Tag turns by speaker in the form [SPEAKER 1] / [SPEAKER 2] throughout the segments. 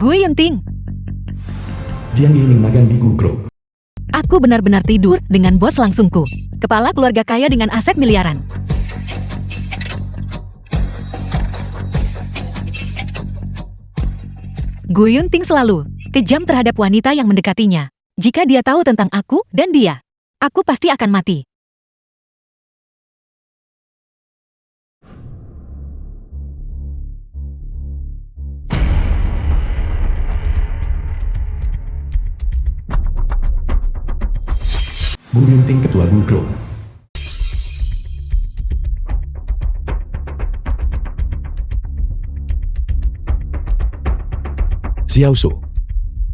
[SPEAKER 1] Gue Yunting.
[SPEAKER 2] Jiang Yining magang di Gu Group.
[SPEAKER 1] Aku benar-benar tidur dengan bos langsungku. Kepala keluarga kaya dengan aset miliaran. Gu Yunting selalu kejam terhadap wanita yang mendekatinya. Jika dia tahu tentang aku dan dia, aku pasti akan mati.
[SPEAKER 2] Gu Yunting ketua Gu Group. Xiao Su,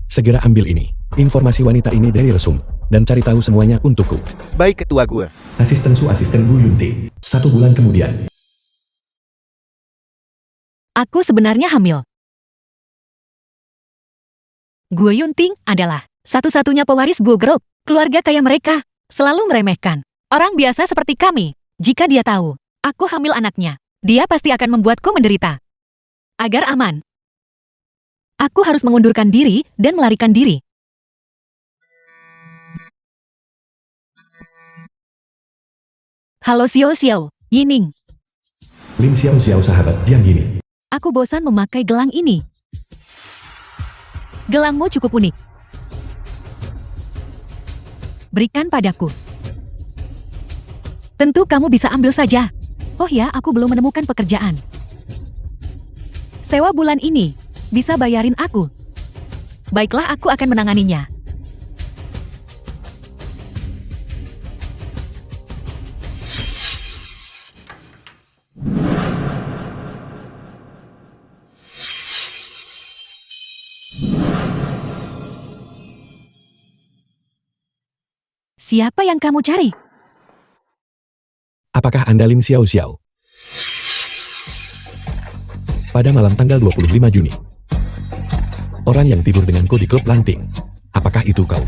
[SPEAKER 2] segera ambil ini, informasi wanita ini dari resum, dan cari tahu semuanya untukku.
[SPEAKER 3] Baik ketua gue.
[SPEAKER 2] Asisten Su asisten Gu Yunting. 1 bulan kemudian.
[SPEAKER 1] Aku sebenarnya hamil. Gu Yunting adalah satu-satunya pewaris Gu Group. Keluarga kaya mereka selalu meremehkan orang biasa seperti kami. Jika dia tahu aku hamil anaknya, dia pasti akan membuatku menderita. Agar aman, aku harus mengundurkan diri dan melarikan diri. Halo Xiao Xiao, Yining.
[SPEAKER 2] Lin Xiao Xiao sahabat Jiang Yining.
[SPEAKER 1] Aku bosan memakai gelang ini. Gelangmu cukup unik. Berikan padaku. Tentu kamu bisa ambil saja. Oh ya, aku belum menemukan pekerjaan. Sewa bulan ini, bisa bayarin aku. Baiklah, aku akan menanganinya. Siapa yang kamu cari?
[SPEAKER 2] Apakah Anda Lin Xiao Xiao? Pada malam tanggal 25 Juni. Orang yang tidur denganku di klub Lanting. Apakah itu kau?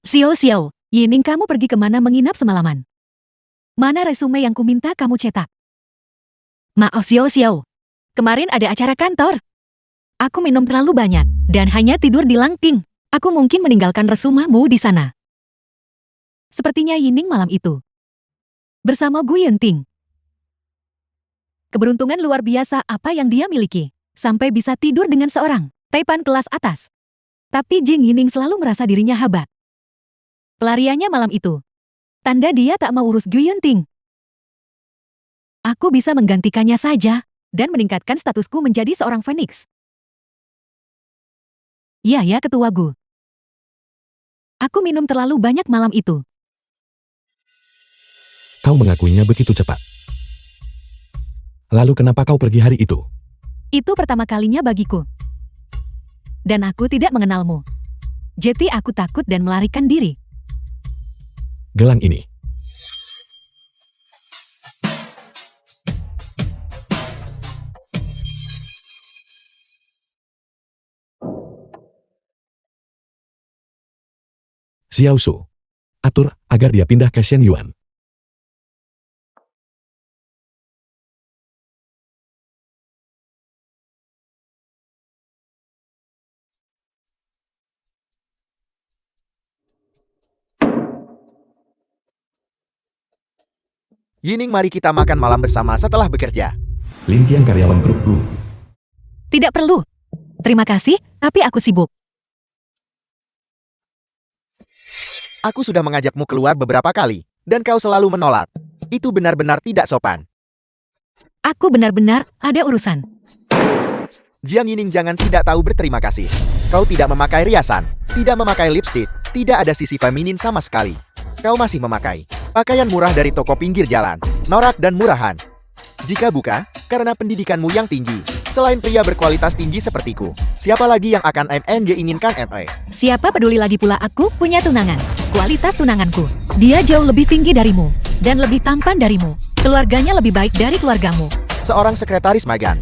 [SPEAKER 1] Xiao Xiao, Yining, kamu pergi kemana menginap semalaman? Mana resume yang kuminta kamu cetak? Maaf Xiao Xiao, kemarin ada acara kantor. Aku minum terlalu banyak, dan hanya tidur di Lanting. Aku mungkin meninggalkan resumemu di sana. Sepertinya Yining malam itu bersama Gu Yunting. Keberuntungan luar biasa apa yang dia miliki, sampai bisa tidur dengan seorang taipan kelas atas. Tapi Jing Yining selalu merasa dirinya hebat. Pelariannya malam itu, tanda dia tak mau urus Gu Yunting. Aku bisa menggantikannya saja, dan meningkatkan statusku menjadi seorang Phoenix. Iya ya ketua Gu. Aku minum terlalu banyak malam itu.
[SPEAKER 2] Kau mengakuinya begitu cepat. Lalu kenapa kau pergi hari itu?
[SPEAKER 1] Itu pertama kalinya bagiku. Dan aku tidak mengenalmu. Jadi aku takut dan melarikan diri.
[SPEAKER 2] Gelang ini. Xiao Su, atur agar dia pindah ke Shenyuan.
[SPEAKER 3] Yining, mari kita makan malam bersama setelah bekerja.
[SPEAKER 2] Lin Qian karyawan grup Gu.
[SPEAKER 1] Tidak perlu. Terima kasih, tapi aku sibuk.
[SPEAKER 3] Aku sudah mengajakmu keluar beberapa kali, dan kau selalu menolak. Itu benar-benar tidak sopan.
[SPEAKER 1] Aku benar-benar ada urusan.
[SPEAKER 3] Jiang Yining, jangan tidak tahu berterima kasih. Kau tidak memakai riasan, tidak memakai lipstik, tidak ada sisi feminin sama sekali. Kau masih memakai pakaian murah dari toko pinggir jalan, norak dan murahan. Jika bukan karena pendidikanmu yang tinggi, selain pria berkualitas tinggi sepertiku, siapa lagi yang akan MNG inginkan ME?
[SPEAKER 1] Siapa peduli lagi pula aku punya tunangan. Kualitas tunanganku, dia jauh lebih tinggi darimu, dan lebih tampan darimu. Keluarganya lebih baik dari keluargamu.
[SPEAKER 3] Seorang sekretaris magang.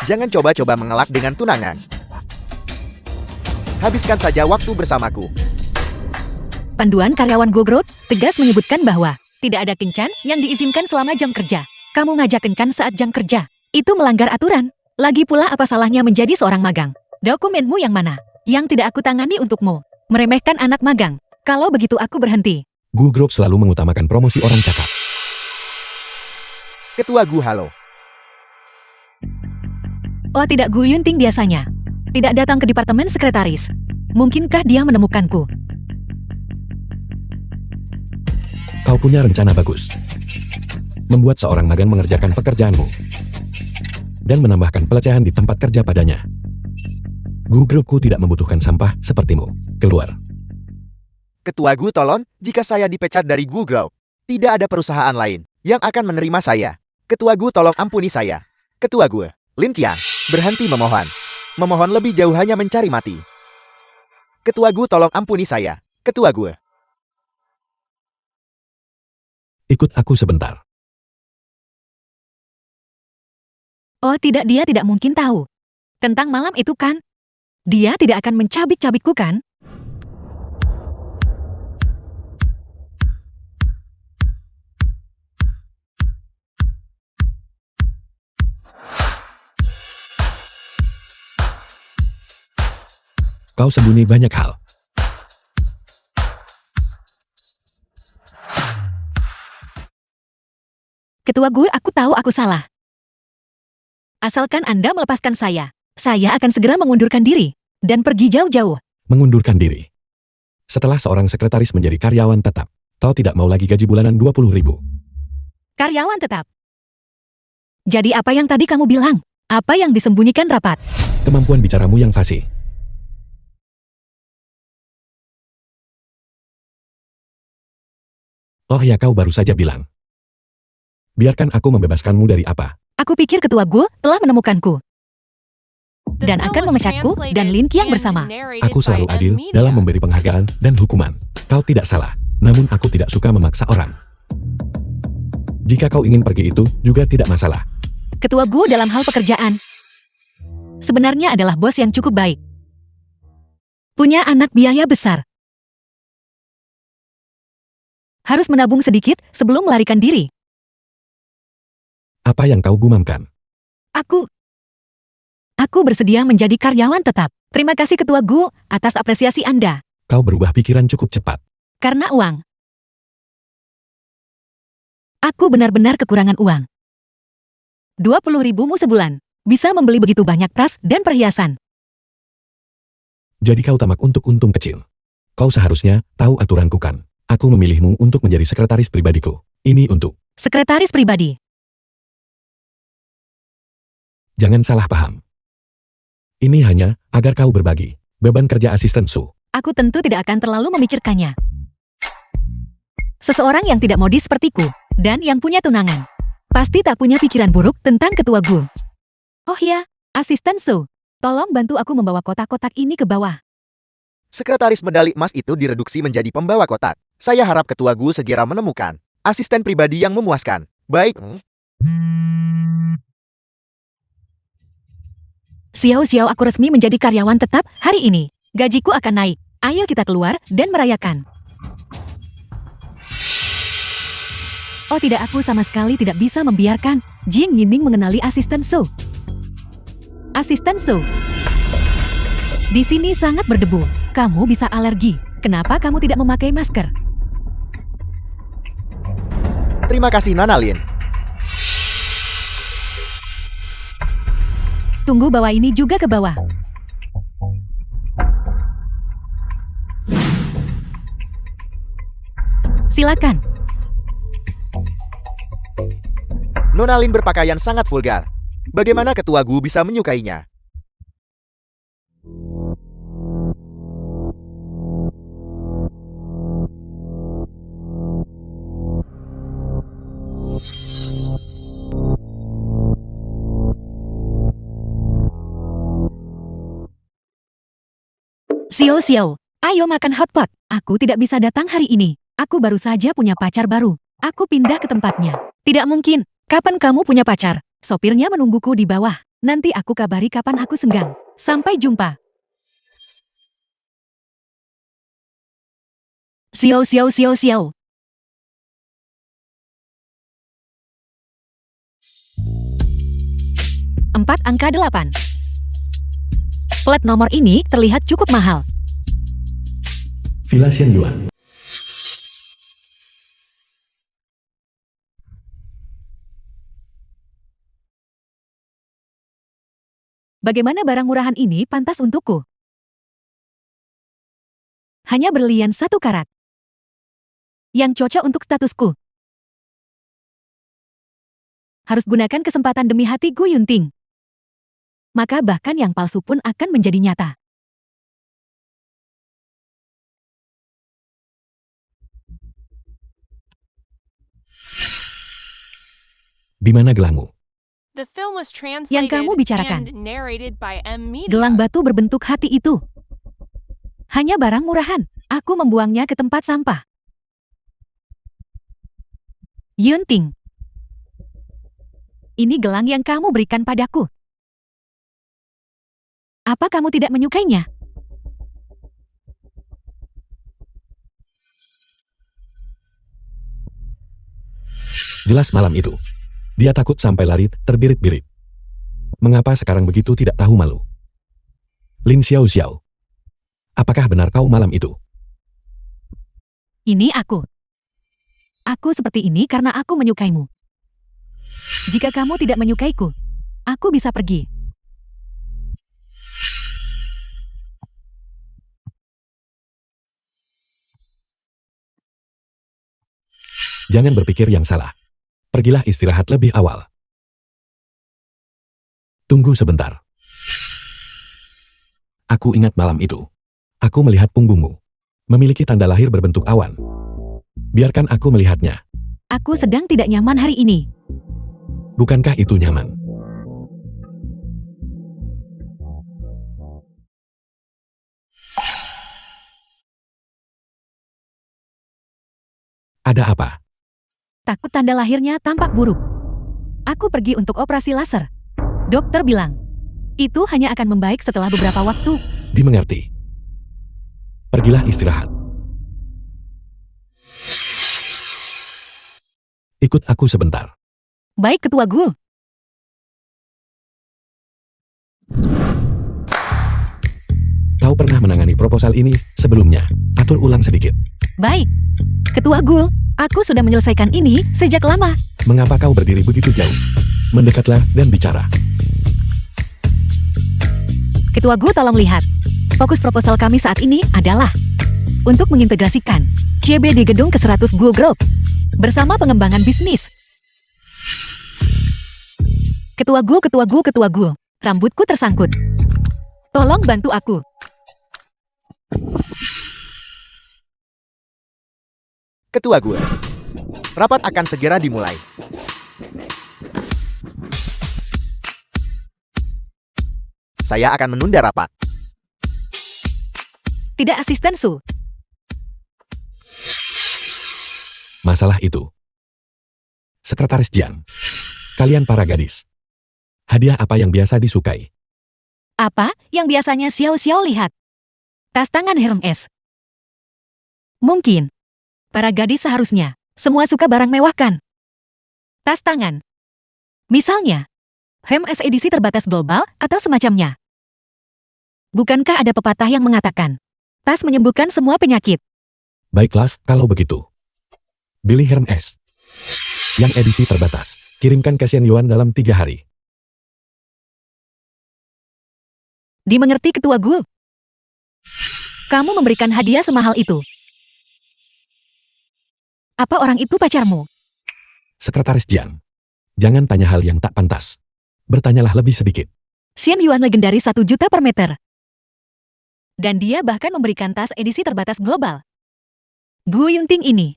[SPEAKER 3] Jangan coba-coba mengelak dengan tunangan. Habiskan saja waktu bersamaku.
[SPEAKER 1] Panduan karyawan Gu Group tegas menyebutkan bahwa tidak ada kencan yang diizinkan selama jam kerja. Kamu ngajak kencan saat jam kerja. Itu melanggar aturan. Lagi pula apa salahnya menjadi seorang magang? Dokumenmu yang mana? Yang tidak aku tangani untukmu. Meremehkan anak magang. Kalau begitu aku berhenti.
[SPEAKER 2] Gu Group selalu mengutamakan promosi orang cakap.
[SPEAKER 3] Ketua Gu halo.
[SPEAKER 1] Oh tidak, Gu Yunting biasanya. Tidak datang ke departemen sekretaris. Mungkinkah dia menemukanku?
[SPEAKER 2] Kau punya rencana bagus. Membuat seorang magang mengerjakan pekerjaanmu. Dan menambahkan pelecehan di tempat kerja padanya. Gu Groupku tidak membutuhkan sampah sepertimu. Keluar.
[SPEAKER 3] Ketua Gu tolong, jika saya dipecat dari Gu Group, tidak ada perusahaan lain yang akan menerima saya. Ketua Gu tolong ampuni saya. Ketua Gu, Lin Qian, berhenti memohon. Memohon lebih jauh hanya mencari mati. Ketua Gu tolong ampuni saya. Ketua Gu.
[SPEAKER 2] Ikut aku sebentar.
[SPEAKER 1] Oh tidak, dia tidak mungkin tahu. Tentang malam itu kan? Dia tidak akan mencabik-cabikku kan?
[SPEAKER 2] Kau sembunyi banyak hal.
[SPEAKER 1] Ketua Gu, aku tahu aku salah. Asalkan Anda melepaskan saya akan segera mengundurkan diri dan pergi jauh-jauh.
[SPEAKER 2] Mengundurkan diri. Setelah seorang sekretaris menjadi karyawan tetap, kau tidak mau lagi gaji bulanan 20.000.
[SPEAKER 1] Karyawan tetap. Jadi apa yang tadi kamu bilang? Apa yang disembunyikan rapat?
[SPEAKER 2] Kemampuan bicaramu yang fasih. Oh ya, kau baru saja bilang. Biarkan aku membebaskanmu dari apa?
[SPEAKER 1] Aku pikir Ketua Gu telah menemukanku dan akan memecatku dan Lin Qiang bersama.
[SPEAKER 2] Aku selalu adil dalam memberi penghargaan dan hukuman. Kau tidak salah, namun aku tidak suka memaksa orang. Jika kau ingin pergi itu juga tidak masalah.
[SPEAKER 1] Ketua Gu dalam hal pekerjaan sebenarnya adalah bos yang cukup baik. Punya anak biaya besar. Harus menabung sedikit sebelum melarikan diri.
[SPEAKER 2] Apa yang kau gumamkan?
[SPEAKER 1] Aku bersedia menjadi karyawan tetap. Terima kasih Ketua Gu atas apresiasi Anda.
[SPEAKER 2] Kau berubah pikiran cukup cepat.
[SPEAKER 1] Karena uang. Aku benar-benar kekurangan uang. 20.000 sebulan. Bisa membeli begitu banyak tas dan perhiasan.
[SPEAKER 2] Jadi kau tamak untuk untung kecil. Kau seharusnya tahu aturanku kan. Aku memilihmu untuk menjadi sekretaris pribadiku. Ini untuk
[SPEAKER 1] Sekretaris pribadi.
[SPEAKER 2] jangan salah paham. Ini hanya agar kau berbagi beban kerja asisten Su.
[SPEAKER 1] Aku tentu tidak akan terlalu memikirkannya. Seseorang yang tidak modis sepertiku, dan yang punya tunangan, pasti tak punya pikiran buruk tentang Ketua Gu. Oh ya, asisten Su, tolong bantu aku membawa kotak-kotak ini ke bawah.
[SPEAKER 3] Sekretaris medali emas itu direduksi menjadi pembawa kotak. Saya harap Ketua Gu segera menemukan asisten pribadi yang memuaskan. Baik.
[SPEAKER 1] Xiao, aku resmi menjadi karyawan tetap hari ini. Gajiku akan naik. Ayo kita keluar dan merayakan. Oh tidak, aku sama sekali tidak bisa membiarkan Jing Yining mengenali asisten Su. Asisten Su. Di sini sangat berdebu. Kamu bisa alergi. Kenapa kamu tidak memakai masker?
[SPEAKER 3] Terima kasih Nona Lin.
[SPEAKER 1] Tunggu, bawa ini juga ke bawah. Silakan.
[SPEAKER 3] Nona Lin berpakaian sangat vulgar. Bagaimana Ketua Gu bisa menyukainya?
[SPEAKER 1] Xiao, ayo makan hotpot. Aku tidak bisa datang hari ini. Aku baru saja punya pacar baru. Aku pindah ke tempatnya. Tidak mungkin. Kapan kamu punya pacar? Sopirnya menungguku di bawah. Nanti aku kabari kapan aku senggang. Sampai jumpa. Xiao. 4 angka 8. Plat nomor ini terlihat cukup mahal.
[SPEAKER 2] Villa Xian Yuan.
[SPEAKER 1] Bagaimana barang murahan ini pantas untukku? Hanya berlian 1 karat. Yang cocok untuk statusku. Harus gunakan kesempatan demi hati Gu Yunting. Maka bahkan yang palsu pun akan menjadi nyata.
[SPEAKER 2] Di mana gelangmu?
[SPEAKER 4] The film was
[SPEAKER 1] Yang
[SPEAKER 4] translated
[SPEAKER 1] kamu bicarakan.
[SPEAKER 4] and narrated by M Media.
[SPEAKER 1] Gelang batu berbentuk hati itu. Hanya barang murahan. Aku membuangnya ke tempat sampah. Yunting. Ini gelang yang kamu berikan padaku. Apa kamu tidak menyukainya?
[SPEAKER 2] Jelas malam itu. Dia takut sampai lari terbirit-birit. Mengapa sekarang begitu tidak tahu malu? Lin Xiao Xiao. Apakah benar kau malam itu?
[SPEAKER 1] Ini aku. Aku seperti ini karena aku menyukaimu. Jika kamu tidak menyukaiku, aku bisa pergi.
[SPEAKER 2] Jangan berpikir yang salah. Pergilah istirahat lebih awal. Tunggu sebentar. Aku ingat malam itu. Aku melihat punggungmu. Memiliki tanda lahir berbentuk awan. Biarkan aku melihatnya.
[SPEAKER 1] Aku sedang tidak nyaman hari ini.
[SPEAKER 2] Bukankah itu nyaman? Ada apa?
[SPEAKER 1] Takut tanda lahirnya tampak buruk. Aku pergi untuk operasi laser. Dokter bilang, itu hanya akan membaik setelah beberapa waktu.
[SPEAKER 2] Dimengerti. Pergilah istirahat. Ikut aku sebentar.
[SPEAKER 1] Baik, Ketua Gu.
[SPEAKER 2] Kau pernah menangani proposal ini sebelumnya. Atur ulang sedikit.
[SPEAKER 1] Baik. Ketua Gu, aku sudah menyelesaikan ini sejak lama.
[SPEAKER 2] Mengapa kau berdiri begitu jauh? Mendekatlah dan bicara.
[SPEAKER 1] Ketua Gu, tolong lihat. Fokus proposal kami saat ini adalah untuk mengintegrasikan KB di gedung ke-100 Gu Group bersama pengembangan bisnis. Ketua Gu, Ketua Gu, Ketua Gu. Rambutku tersangkut. Tolong bantu aku.
[SPEAKER 3] Ketua Gue. Rapat akan segera dimulai. Saya akan menunda rapat.
[SPEAKER 1] Tidak, Asisten Su.
[SPEAKER 2] Masalah itu. Sekretaris Jiang. Kalian para gadis. Hadiah apa yang biasa disukai?
[SPEAKER 1] Apa yang biasanya Xiao Xiao lihat? Tas tangan Hermes. Mungkin. Para gadis seharusnya. Semua suka barang mewah kan? Tas tangan. Misalnya. Hermes edisi terbatas global atau semacamnya. Bukankah ada pepatah yang mengatakan, tas menyembuhkan semua penyakit?
[SPEAKER 2] Baiklah, kalau begitu. Billy Hermes. Yang edisi terbatas. Kirimkan ke Xian Yuan dalam 3 hari.
[SPEAKER 1] Dimengerti, Ketua Gu. Kamu memberikan hadiah semahal itu. Apa orang itu pacarmu?
[SPEAKER 2] Sekretaris Jiang. Jangan tanya hal yang tak pantas. Bertanyalah lebih sedikit.
[SPEAKER 1] Xian Yuan legendaris 1 juta per meter. Dan dia bahkan memberikan tas edisi terbatas global. Gu Yunting ini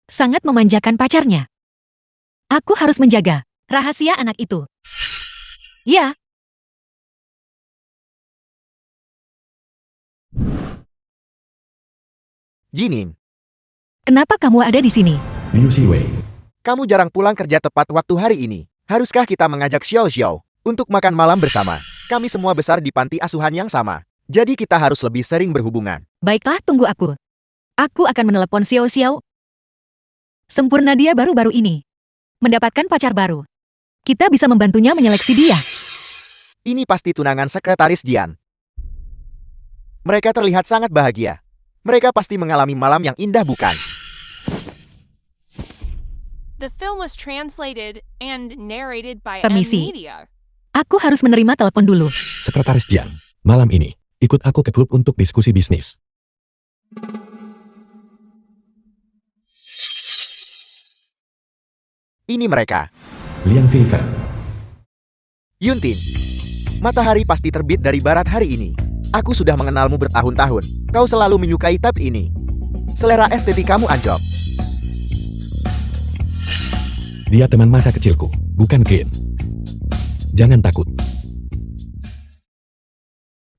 [SPEAKER 1] sangat memanjakan pacarnya. Aku harus menjaga rahasia anak itu. Ya.
[SPEAKER 3] Jining,
[SPEAKER 1] Kenapa kamu ada di sini?
[SPEAKER 2] Liu Xiwei.
[SPEAKER 3] kamu jarang pulang kerja tepat waktu hari ini. Haruskah kita mengajak Xiao Xiao untuk makan malam bersama? Kami semua besar di panti asuhan yang sama. Jadi kita harus lebih sering berhubungan.
[SPEAKER 1] Baiklah, tunggu aku. Aku akan menelepon Xiao Xiao. Sempurna dia baru-baru ini. Mendapatkan pacar baru. Kita bisa membantunya menyeleksi dia.
[SPEAKER 3] Ini pasti tunangan sekretaris Jian. Mereka terlihat sangat bahagia. Mereka pasti mengalami malam yang indah, bukan?
[SPEAKER 4] The film was translated and narrated by
[SPEAKER 1] Permisi.
[SPEAKER 4] M-Media.
[SPEAKER 1] Aku harus menerima telepon dulu.
[SPEAKER 2] Sekretaris Jian, malam ini, ikut aku ke klub untuk diskusi bisnis.
[SPEAKER 3] Ini mereka.
[SPEAKER 2] Liang Feifen,
[SPEAKER 3] Yuntin. Matahari pasti terbit dari barat hari ini. Aku sudah mengenalmu bertahun-tahun. Kau selalu menyukai tab ini. Selera estetik kamu anjlok.
[SPEAKER 2] dia teman masa kecilku, bukan Ken. Jangan takut.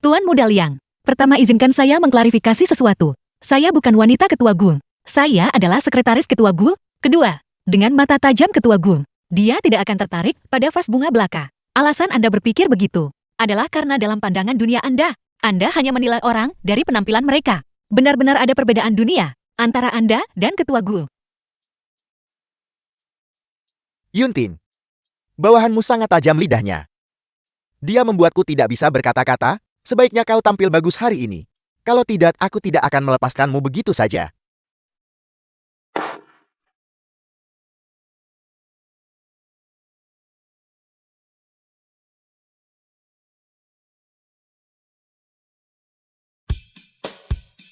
[SPEAKER 1] Tuan Muda Liang, pertama izinkan saya mengklarifikasi sesuatu. Saya bukan wanita ketua Gung. Saya adalah sekretaris ketua Gung. Kedua, dengan mata tajam ketua Gung, dia tidak akan tertarik pada vas bunga belaka. Alasan Anda berpikir begitu adalah karena dalam pandangan dunia Anda hanya menilai orang dari penampilan mereka. Benar-benar ada perbedaan dunia antara Anda dan ketua Gung.
[SPEAKER 3] Yuntin. Bawahanmu sangat tajam lidahnya. Dia membuatku tidak bisa berkata-kata. Sebaiknya kau tampil bagus hari ini. Kalau tidak, aku tidak akan melepaskanmu begitu saja.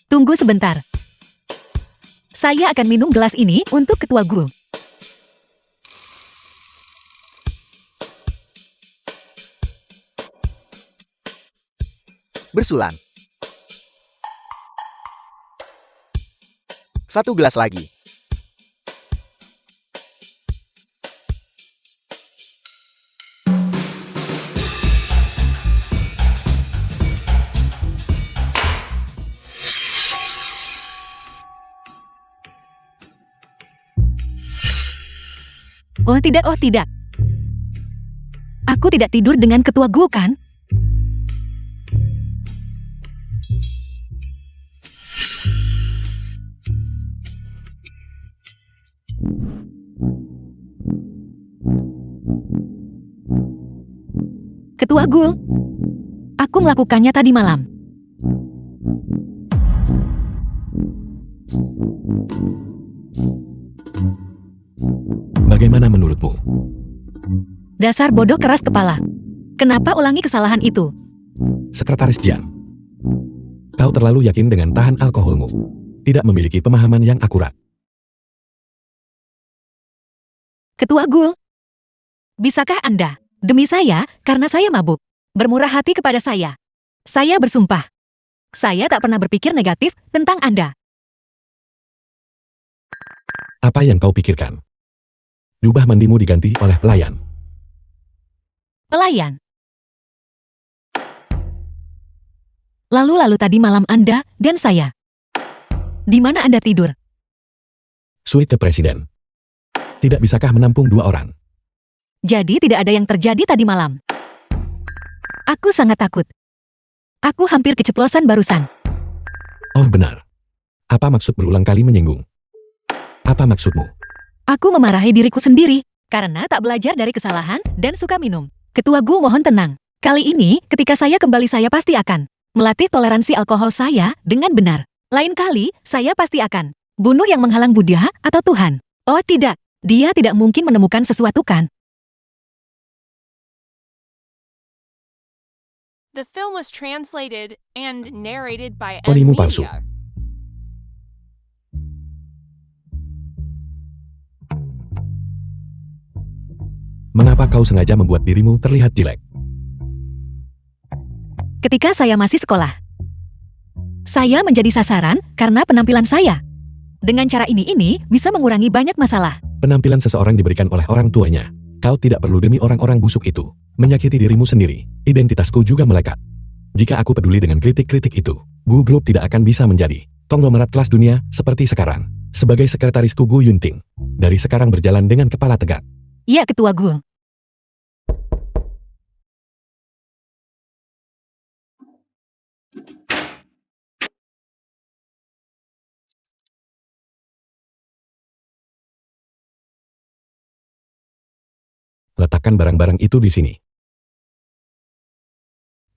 [SPEAKER 1] Tunggu sebentar. Saya akan minum gelas ini untuk ketua Gung.
[SPEAKER 3] Bersulan. Satu gelas lagi.
[SPEAKER 1] Oh tidak, oh tidak. Aku tidak tidur dengan ketua Gung kan? Ketua Gung, aku melakukannya tadi malam.
[SPEAKER 2] Bagaimana menurutmu?
[SPEAKER 1] Dasar bodoh keras kepala. Kenapa ulangi kesalahan itu?
[SPEAKER 2] Sekretaris Jian, kau terlalu yakin dengan tahan alkoholmu. Tidak memiliki pemahaman yang akurat.
[SPEAKER 1] Ketua Gung, bisakah Anda, demi saya, karena saya mabuk, bermurah hati kepada saya? Saya bersumpah. Saya tak pernah berpikir negatif tentang Anda.
[SPEAKER 2] Apa yang kau pikirkan? Jubah mandimu diganti oleh pelayan.
[SPEAKER 1] Pelayan. Lalu tadi malam Anda dan saya. Di mana Anda tidur?
[SPEAKER 2] Suite presiden. Tidak bisakah menampung 2 orang?
[SPEAKER 1] Jadi tidak ada yang terjadi tadi malam. Aku sangat takut. Aku hampir keceplosan barusan.
[SPEAKER 2] Oh benar. Apa maksud berulang kali menyinggung? Apa maksudmu?
[SPEAKER 1] Aku memarahi diriku sendiri karena tak belajar dari kesalahan dan suka minum. Ketua Gung mohon tenang. Kali ini ketika saya kembali saya pasti akan melatih toleransi alkohol saya dengan benar. Lain kali saya pasti akan bunuh yang menghalang Buddha atau Tuhan. Oh tidak, dia tidak mungkin menemukan sesuatu kan?
[SPEAKER 4] The film was translated and narrated by
[SPEAKER 2] Ponimu palsu.
[SPEAKER 4] M-Media.
[SPEAKER 2] Mengapa kau sengaja membuat dirimu terlihat jelek?
[SPEAKER 1] Ketika saya masih sekolah, saya menjadi sasaran karena penampilan saya. Dengan cara ini bisa mengurangi banyak masalah.
[SPEAKER 2] Penampilan seseorang diberikan oleh orang tuanya. Kau tidak perlu demi orang-orang busuk itu menyakiti dirimu sendiri. Identitasku juga melekat. Jika aku peduli dengan kritik-kritik itu, Gu Group tidak akan bisa menjadi konglomerat kelas dunia seperti sekarang. Sebagai sekretarisku Gu Yunting, dari sekarang berjalan dengan kepala tegak.
[SPEAKER 1] Ya Ketua Gung.
[SPEAKER 2] Letakkan barang-barang itu di sini.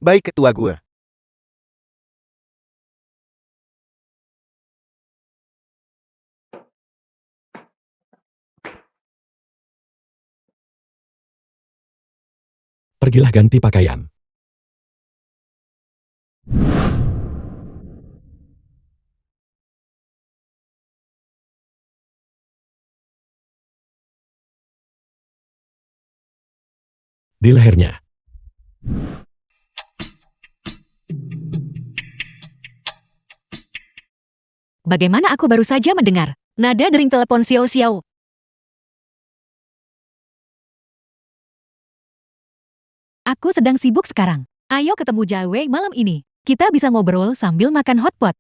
[SPEAKER 3] Baik ketua gue.
[SPEAKER 2] Pergilah ganti pakaian. Di lehernya.
[SPEAKER 1] Bagaimana aku baru saja mendengar nada dering telepon Xiao Xiao. Aku sedang sibuk sekarang. Ayo ketemu Jia Wei malam ini. Kita bisa ngobrol sambil makan hotpot.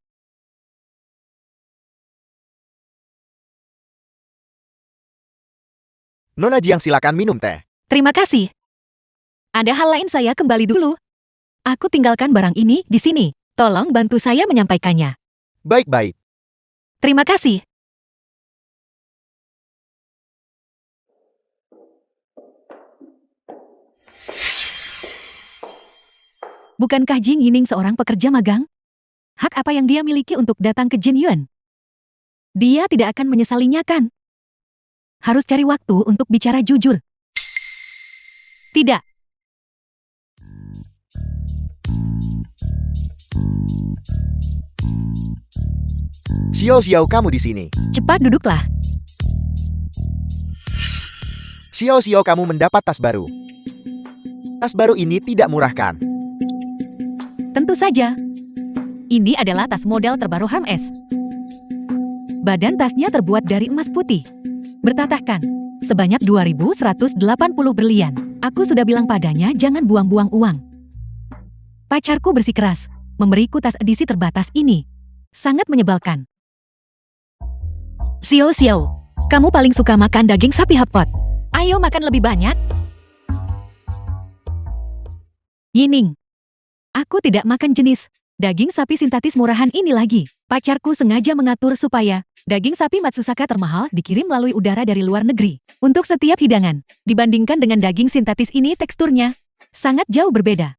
[SPEAKER 3] Nona Jiang silakan minum teh.
[SPEAKER 1] Terima kasih. Ada hal lain, saya kembali dulu. Aku tinggalkan barang ini di sini. Tolong bantu saya menyampaikannya.
[SPEAKER 3] Baik-baik.
[SPEAKER 1] Terima kasih. Bukankah Jing Yining seorang pekerja magang? Hak apa yang dia miliki untuk datang ke Jin Yuan? Dia tidak akan menyesalinya kan? Harus cari waktu untuk bicara jujur. Tidak.
[SPEAKER 3] Xiao, kamu di sini.
[SPEAKER 1] Cepat duduklah.
[SPEAKER 3] Xiao, kamu mendapat tas baru. Tas baru ini tidak murah kan?
[SPEAKER 1] Tentu saja. Ini adalah tas model terbaru Hermes. Badan tasnya terbuat dari emas putih. Bertatahkan. Sebanyak 2.180 berlian. Aku sudah bilang padanya jangan buang-buang uang. Pacarku bersikeras memberiku tas edisi terbatas ini. Sangat menyebalkan. Xiao, kamu paling suka makan daging sapi hotpot. Ayo makan lebih banyak. Yining. Aku tidak makan jenis daging sapi sintetis murahan ini lagi. Pacarku sengaja mengatur supaya daging sapi Matsusaka termahal dikirim melalui udara dari luar negeri. Untuk setiap hidangan, dibandingkan dengan daging sintetis ini teksturnya sangat jauh berbeda.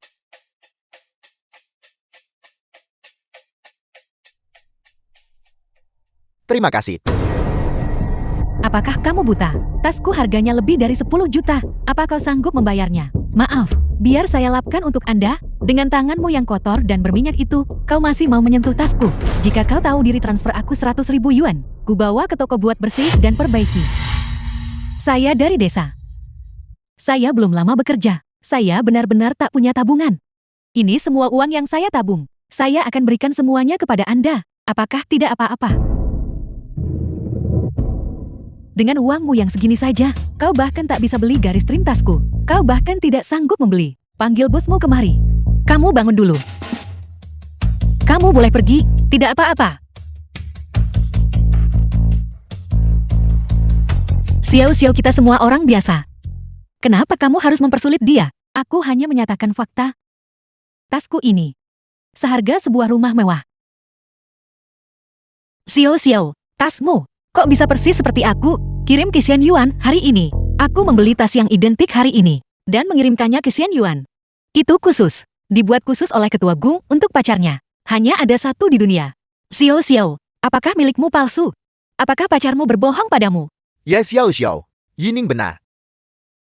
[SPEAKER 3] Terima kasih.
[SPEAKER 1] Apakah kamu buta? Tasku harganya lebih dari 10 juta. Apa kau sanggup membayarnya? Maaf, biar saya lapkan untuk Anda. Dengan tanganmu yang kotor dan berminyak itu, kau masih mau menyentuh tasku. Jika kau tahu diri, transfer aku 100.000 yuan. Ku bawa ke toko buat bersih dan perbaiki. Saya dari desa. Saya belum lama bekerja. Saya benar-benar tak punya tabungan. Ini semua uang yang saya tabung. Saya akan berikan semuanya kepada Anda. Apakah tidak apa-apa? Dengan uangmu yang segini saja, kau bahkan tak bisa beli garis trim tasku. Kau bahkan tidak sanggup membeli. Panggil bosmu kemari. Kamu bangun dulu. Kamu boleh pergi, tidak apa-apa. Xiao, kita semua orang biasa. Kenapa kamu harus mempersulit dia? Aku hanya menyatakan fakta. Tasku ini seharga sebuah rumah mewah. Xiao, tasmu. Kok bisa persis seperti aku? Kirim ke Xian Yuan hari ini. Aku membeli tas yang identik hari ini dan mengirimkannya ke Xian Yuan. Itu khusus. Dibuat khusus oleh ketua Gung untuk pacarnya. Hanya ada satu di dunia. Xiao, apakah milikmu palsu? Apakah pacarmu berbohong padamu?
[SPEAKER 3] Ya Xiao, Yining benar.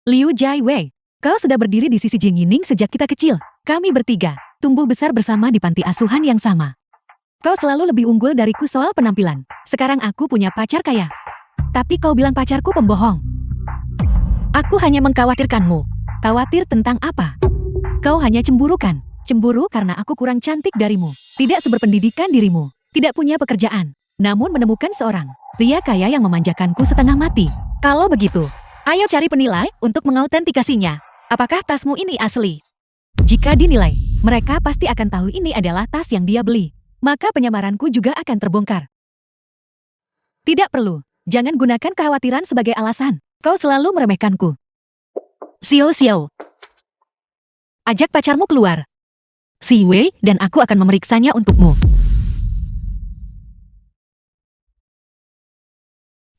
[SPEAKER 1] Liu Jiawei, kau sudah berdiri di sisi Jing Yining sejak kita kecil. Kami bertiga tumbuh besar bersama di panti asuhan yang sama. Kau selalu lebih unggul dariku soal penampilan. Sekarang aku punya pacar kaya. Tapi kau bilang pacarku pembohong. Aku hanya mengkhawatirkanmu. Khawatir tentang apa? Kau hanya cemburu kan? Cemburu karena aku kurang cantik darimu. Tidak seberpendidikan dirimu. Tidak punya pekerjaan. Namun menemukan seorang pria kaya yang memanjakanku setengah mati. Kalau begitu, ayo cari penilai untuk mengautentikasinya. Apakah tasmu ini asli? Jika dinilai, mereka pasti akan tahu ini adalah tas yang dia beli. Maka penyamaranku juga akan terbongkar. Tidak perlu. Jangan gunakan kekhawatiran sebagai alasan. Kau selalu meremehkanku. Xiao. Ajak pacarmu keluar. Si Wei dan aku akan memeriksanya untukmu.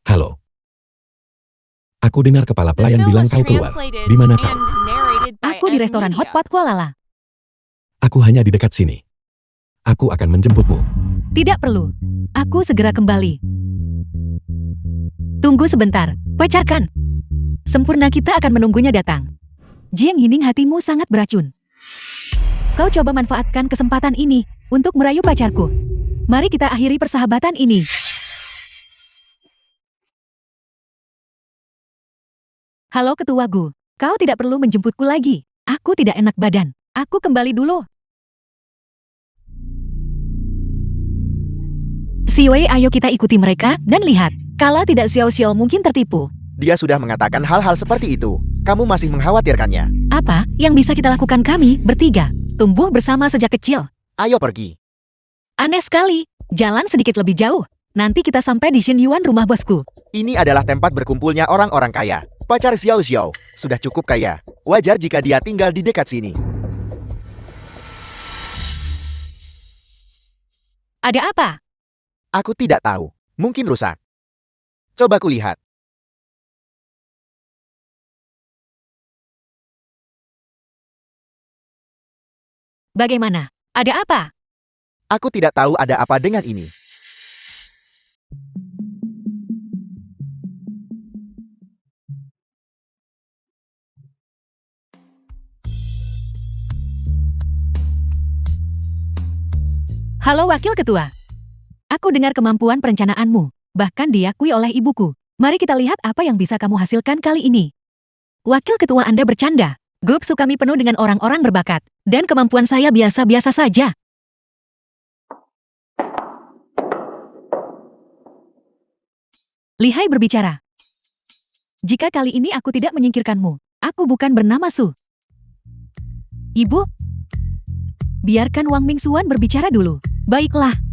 [SPEAKER 2] Halo. Aku dengar kepala
[SPEAKER 4] The
[SPEAKER 2] pelayan
[SPEAKER 4] film
[SPEAKER 2] bilang
[SPEAKER 4] was
[SPEAKER 2] kau keluar.
[SPEAKER 4] translated
[SPEAKER 2] Di mana
[SPEAKER 4] and
[SPEAKER 2] kau?
[SPEAKER 4] narrated by
[SPEAKER 1] Aku di
[SPEAKER 4] Ed
[SPEAKER 1] restoran
[SPEAKER 4] Media.
[SPEAKER 1] Hotpot Kuala.
[SPEAKER 2] Aku hanya di dekat sini. Aku akan menjemputmu.
[SPEAKER 1] Tidak perlu. Aku segera kembali. Tunggu sebentar, pacarkan. Sempurna kita akan menunggunya datang. Jiang Yining, hatimu sangat beracun. Kau coba manfaatkan kesempatan ini untuk merayu pacarku. Mari kita akhiri persahabatan ini. Halo Ketua Gu, kau tidak perlu menjemputku lagi. Aku tidak enak badan. Aku kembali dulu. Siwei, ayo kita ikuti mereka dan lihat. Kalau tidak, Xiao Xiao mungkin tertipu.
[SPEAKER 3] Dia sudah mengatakan hal-hal seperti itu. Kamu masih mengkhawatirkannya.
[SPEAKER 1] Apa yang bisa kita lakukan kami bertiga? Tumbuh bersama sejak kecil.
[SPEAKER 3] Ayo pergi.
[SPEAKER 1] Aneh sekali. Jalan sedikit lebih jauh. Nanti kita sampai di Xinyuan, rumah bosku.
[SPEAKER 3] Ini adalah tempat berkumpulnya orang-orang kaya. Pacar Xiao Xiao sudah cukup kaya. Wajar jika dia tinggal di dekat sini.
[SPEAKER 1] Ada apa?
[SPEAKER 3] Aku tidak tahu. Mungkin rusak. Coba kulihat.
[SPEAKER 1] Bagaimana? Ada apa?
[SPEAKER 3] Aku tidak tahu ada apa dengan ini.
[SPEAKER 1] Halo Wakil Ketua. Aku dengar kemampuan perencanaanmu. Bahkan diakui oleh ibuku. Mari kita lihat apa yang bisa kamu hasilkan kali ini. Wakil Ketua, Anda bercanda. Grup Su kami penuh dengan orang-orang berbakat. Dan kemampuan saya biasa-biasa saja. Lihai berbicara. Jika kali ini aku tidak menyingkirkanmu, aku bukan bernama Su. Ibu, biarkan Wang Mingxuan berbicara dulu. Baiklah.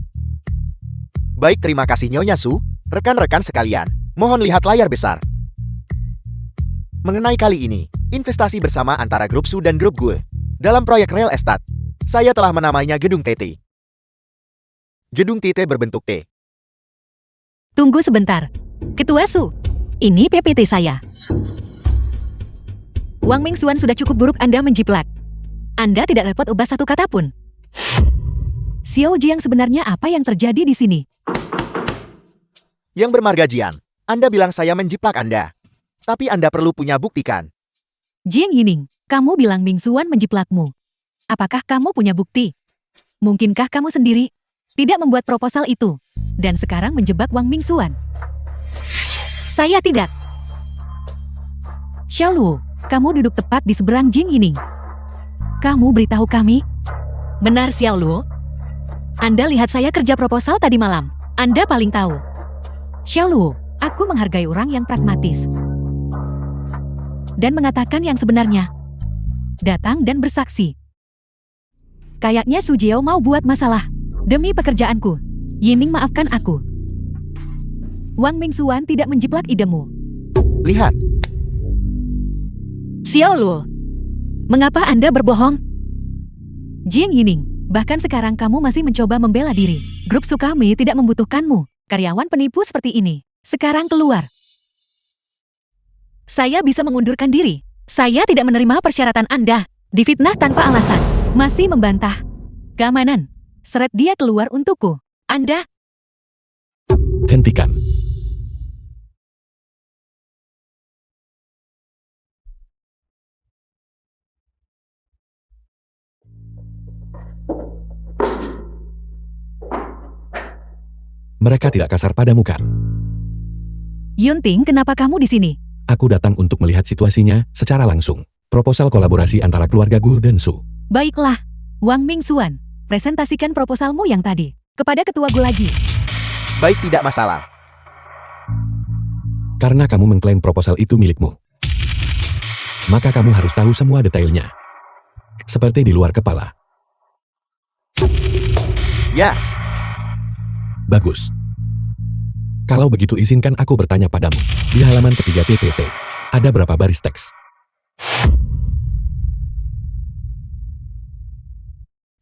[SPEAKER 3] Baik, terima kasih Nyonya Su. Rekan-rekan sekalian, mohon lihat layar besar. Mengenai kali ini, investasi bersama antara Grup Su dan Grup Gue. Dalam proyek real estate, saya telah menamainya Gedung TT. Gedung TT berbentuk T.
[SPEAKER 1] Tunggu sebentar. Ketua Su, ini PPT saya. Wang Mingxuan, sudah cukup buruk Anda menjiplak. Anda tidak repot ubah satu kata pun. Xiao Jiang, sebenarnya apa yang terjadi di sini?
[SPEAKER 3] Yang bermarga Jiang, Anda bilang saya menjiplak Anda. Tapi Anda perlu punya buktikan.
[SPEAKER 1] Jiang Yining, kamu bilang Mingxuan menjiplakmu. Apakah kamu punya bukti? Mungkinkah kamu sendiri tidak membuat proposal itu dan sekarang menjebak Wang Mingxuan? Saya tidak. Xiao Luo, kamu duduk tepat di seberang Jiang Yining. Kamu beritahu kami? Benar, Xiao Luo. Anda lihat saya kerja proposal tadi malam. Anda paling tahu. Xiao Luo, aku menghargai orang yang pragmatis dan mengatakan yang sebenarnya. Datang dan bersaksi. Kayaknya Su Jiao mau buat masalah. Demi pekerjaanku, Yining, maafkan aku. Wang Mingxuan tidak menjiplak idemu.
[SPEAKER 3] Lihat.
[SPEAKER 1] Xiao Luo, mengapa Anda berbohong? Jiang Yining, bahkan sekarang kamu masih mencoba membela diri. Grup Su kami tidak membutuhkanmu. Karyawan penipu seperti ini. Sekarang keluar. Saya bisa mengundurkan diri. Saya tidak menerima persyaratan Anda. Difitnah tanpa alasan. Masih membantah. Keamanan. Seret dia keluar untukku. Anda.
[SPEAKER 2] Hentikan. Mereka tidak kasar padamu kan?
[SPEAKER 1] Yunting, kenapa kamu di sini?
[SPEAKER 2] Aku datang untuk melihat situasinya secara langsung. Proposal kolaborasi antara keluarga Gu dan Su.
[SPEAKER 1] Baiklah. Wang Mingxuan, presentasikan proposalmu yang tadi. Kepada ketua Gu lagi.
[SPEAKER 3] Baik, tidak masalah.
[SPEAKER 2] Karena kamu mengklaim proposal itu milikmu, maka kamu harus tahu semua detailnya. Seperti di luar kepala.
[SPEAKER 3] Ya.
[SPEAKER 2] Bagus. Kalau begitu izinkan aku bertanya padamu. Di halaman ketiga PPT, ada berapa baris teks?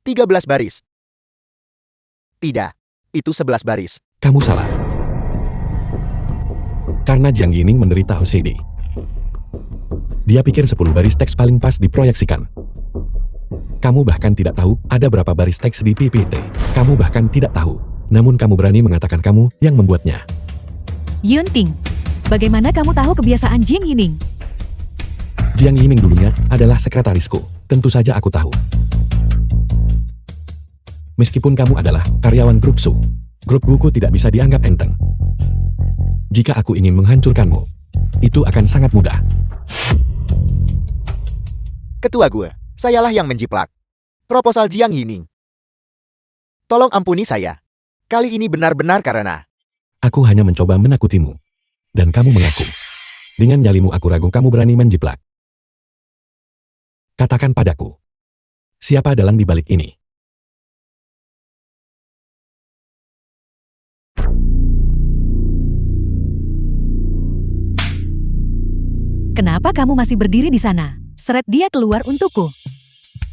[SPEAKER 3] 13 baris. Tidak. Itu 11 baris.
[SPEAKER 2] Kamu salah. Karena Jiang Yining menderita OCD. Dia pikir 10 baris teks paling pas diproyeksikan. Kamu bahkan tidak tahu ada berapa baris teks di PPT. Kamu bahkan tidak tahu. Namun kamu berani mengatakan kamu yang membuatnya.
[SPEAKER 1] Yunting, bagaimana kamu tahu kebiasaan Jiang Yining?
[SPEAKER 2] Jiang Yiming dulunya adalah sekretarisku. Tentu saja aku tahu. Meskipun kamu adalah karyawan grup Su, grup Guku tidak bisa dianggap enteng. Jika aku ingin menghancurkanmu, itu akan sangat mudah.
[SPEAKER 3] Ketua gue, sayalah yang menjiplak proposal Jiang Yining. Tolong ampuni saya. Kali ini benar-benar karena
[SPEAKER 2] Aku hanya mencoba menakutimu. Dan kamu mengaku. Dengan nyalimu aku ragu kamu berani menjiplak. Katakan padaku. Siapa dalang di balik ini?
[SPEAKER 1] Kenapa kamu masih berdiri di sana? Seret dia keluar untukku.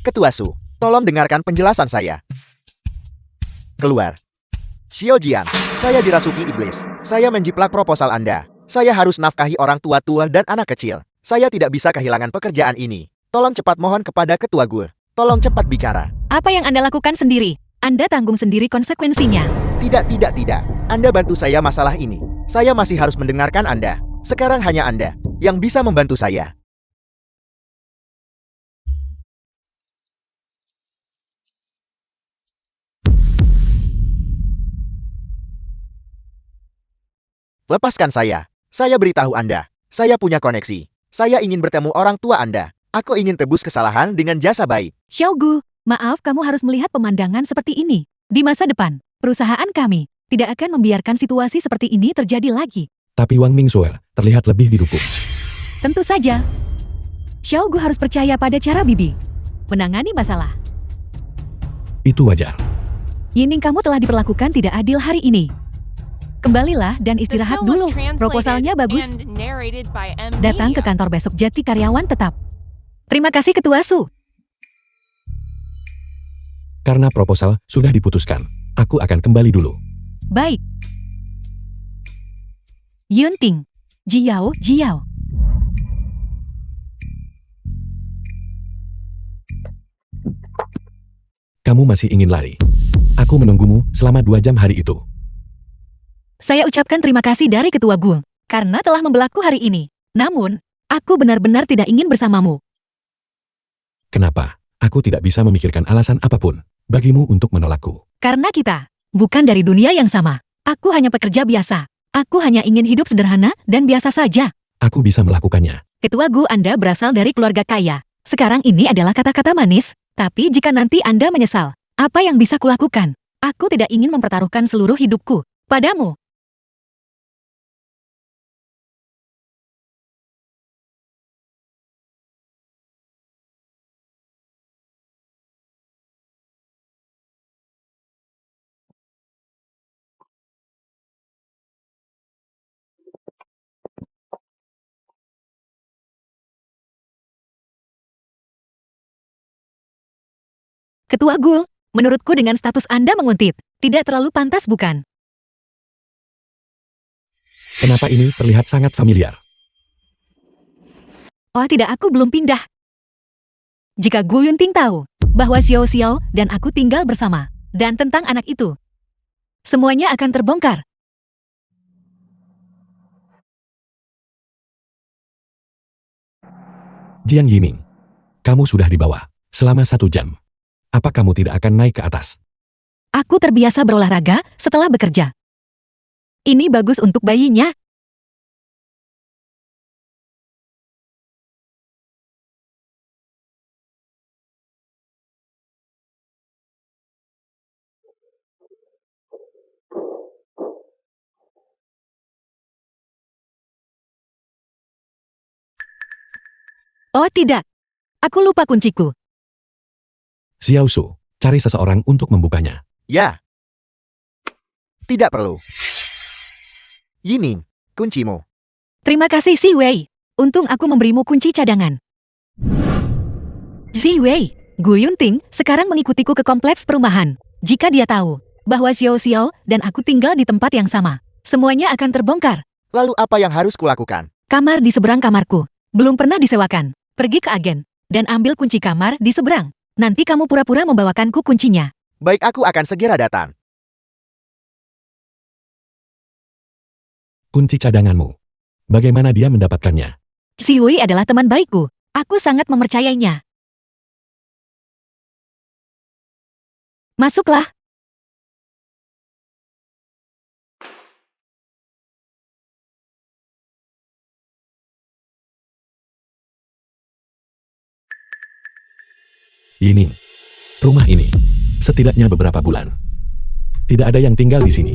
[SPEAKER 3] Ketua Su, tolong dengarkan penjelasan saya. Keluar. Xiao Jian, saya dirasuki iblis. Saya menjiplak proposal Anda. Saya harus nafkahi orang tua-tua dan anak kecil. Saya tidak bisa kehilangan pekerjaan ini. Tolong cepat mohon kepada ketua gue. Tolong cepat bicara.
[SPEAKER 1] Apa yang Anda lakukan sendiri? Anda tanggung sendiri konsekuensinya.
[SPEAKER 3] Tidak. Anda bantu saya masalah ini. Saya masih harus mendengarkan Anda. Sekarang hanya Anda yang bisa membantu saya. Lepaskan saya. Saya beritahu Anda. Saya punya koneksi. Saya ingin bertemu orang tua Anda. Aku ingin tebus kesalahan dengan jasa baik.
[SPEAKER 1] Xiaogu, maaf kamu harus melihat pemandangan seperti ini. Di masa depan, perusahaan kami tidak akan membiarkan situasi seperti ini terjadi lagi.
[SPEAKER 2] Tapi Wang Mingxue terlihat lebih didukung.
[SPEAKER 1] Tentu saja. Xiaogu harus percaya pada cara Bibi menangani masalah.
[SPEAKER 2] Itu wajar.
[SPEAKER 1] Yining, kamu telah diperlakukan tidak adil hari ini. Kembalilah dan
[SPEAKER 4] The
[SPEAKER 1] istirahat
[SPEAKER 4] film was
[SPEAKER 1] dulu.
[SPEAKER 4] translated
[SPEAKER 1] Proposalnya bagus.
[SPEAKER 4] and narrated by M.
[SPEAKER 1] Datang ke
[SPEAKER 4] Media.
[SPEAKER 1] kantor besok jadi karyawan tetap. Terima kasih Ketua Su.
[SPEAKER 2] Karena proposal sudah diputuskan, aku akan kembali dulu.
[SPEAKER 1] Baik. Yunting, Jiao.
[SPEAKER 2] Kamu masih ingin lari? Aku menunggumu selama 2 jam hari itu.
[SPEAKER 1] Saya ucapkan terima kasih dari Ketua Gu karena telah membelaku hari ini. Namun, aku benar-benar tidak ingin bersamamu.
[SPEAKER 2] Kenapa? Aku tidak bisa memikirkan alasan apapun bagimu untuk menolakku.
[SPEAKER 1] Karena kita bukan dari dunia yang sama. Aku hanya pekerja biasa. Aku hanya ingin hidup sederhana dan biasa saja.
[SPEAKER 2] Aku bisa melakukannya.
[SPEAKER 1] Ketua Gu, Anda berasal dari keluarga kaya. Sekarang ini adalah kata-kata manis, tapi jika nanti Anda menyesal, apa yang bisa kulakukan? Aku tidak ingin mempertaruhkan seluruh hidupku padamu. Ketua Gu, menurutku dengan status Anda menguntit, tidak terlalu pantas bukan?
[SPEAKER 2] Kenapa ini terlihat sangat familiar?
[SPEAKER 1] Oh tidak, aku belum pindah. Jika Gu Yunting tahu bahwa Xiao dan aku tinggal bersama, dan tentang anak itu, semuanya akan terbongkar.
[SPEAKER 2] Jiang Yiming, kamu sudah di bawah selama 1 jam. Apa kamu tidak akan naik ke atas?
[SPEAKER 1] Aku terbiasa berolahraga setelah bekerja. Ini bagus untuk bayinya. Oh tidak, aku lupa kunciku.
[SPEAKER 2] Xiao Su, cari seseorang untuk membukanya.
[SPEAKER 3] Ya. Tidak perlu. Yining, kuncimu.
[SPEAKER 1] Terima kasih Si Wei. Untung aku memberimu kunci cadangan. Si Wei, Gu Yunting sekarang mengikutiku ke kompleks perumahan. Jika dia tahu bahwa Xiao dan aku tinggal di tempat yang sama, semuanya akan terbongkar.
[SPEAKER 3] Lalu apa yang harus kulakukan?
[SPEAKER 1] Kamar di seberang kamarku. Belum pernah disewakan. Pergi ke agen dan ambil kunci kamar di seberang. Nanti kamu pura-pura membawakanku kuncinya.
[SPEAKER 3] Baik, aku akan segera datang.
[SPEAKER 2] Kunci cadanganmu. Bagaimana dia mendapatkannya?
[SPEAKER 1] Si Wei adalah teman baikku. Aku sangat mempercayainya. Masuklah.
[SPEAKER 2] Yining. Rumah ini. Setidaknya beberapa bulan. Tidak ada yang tinggal di sini.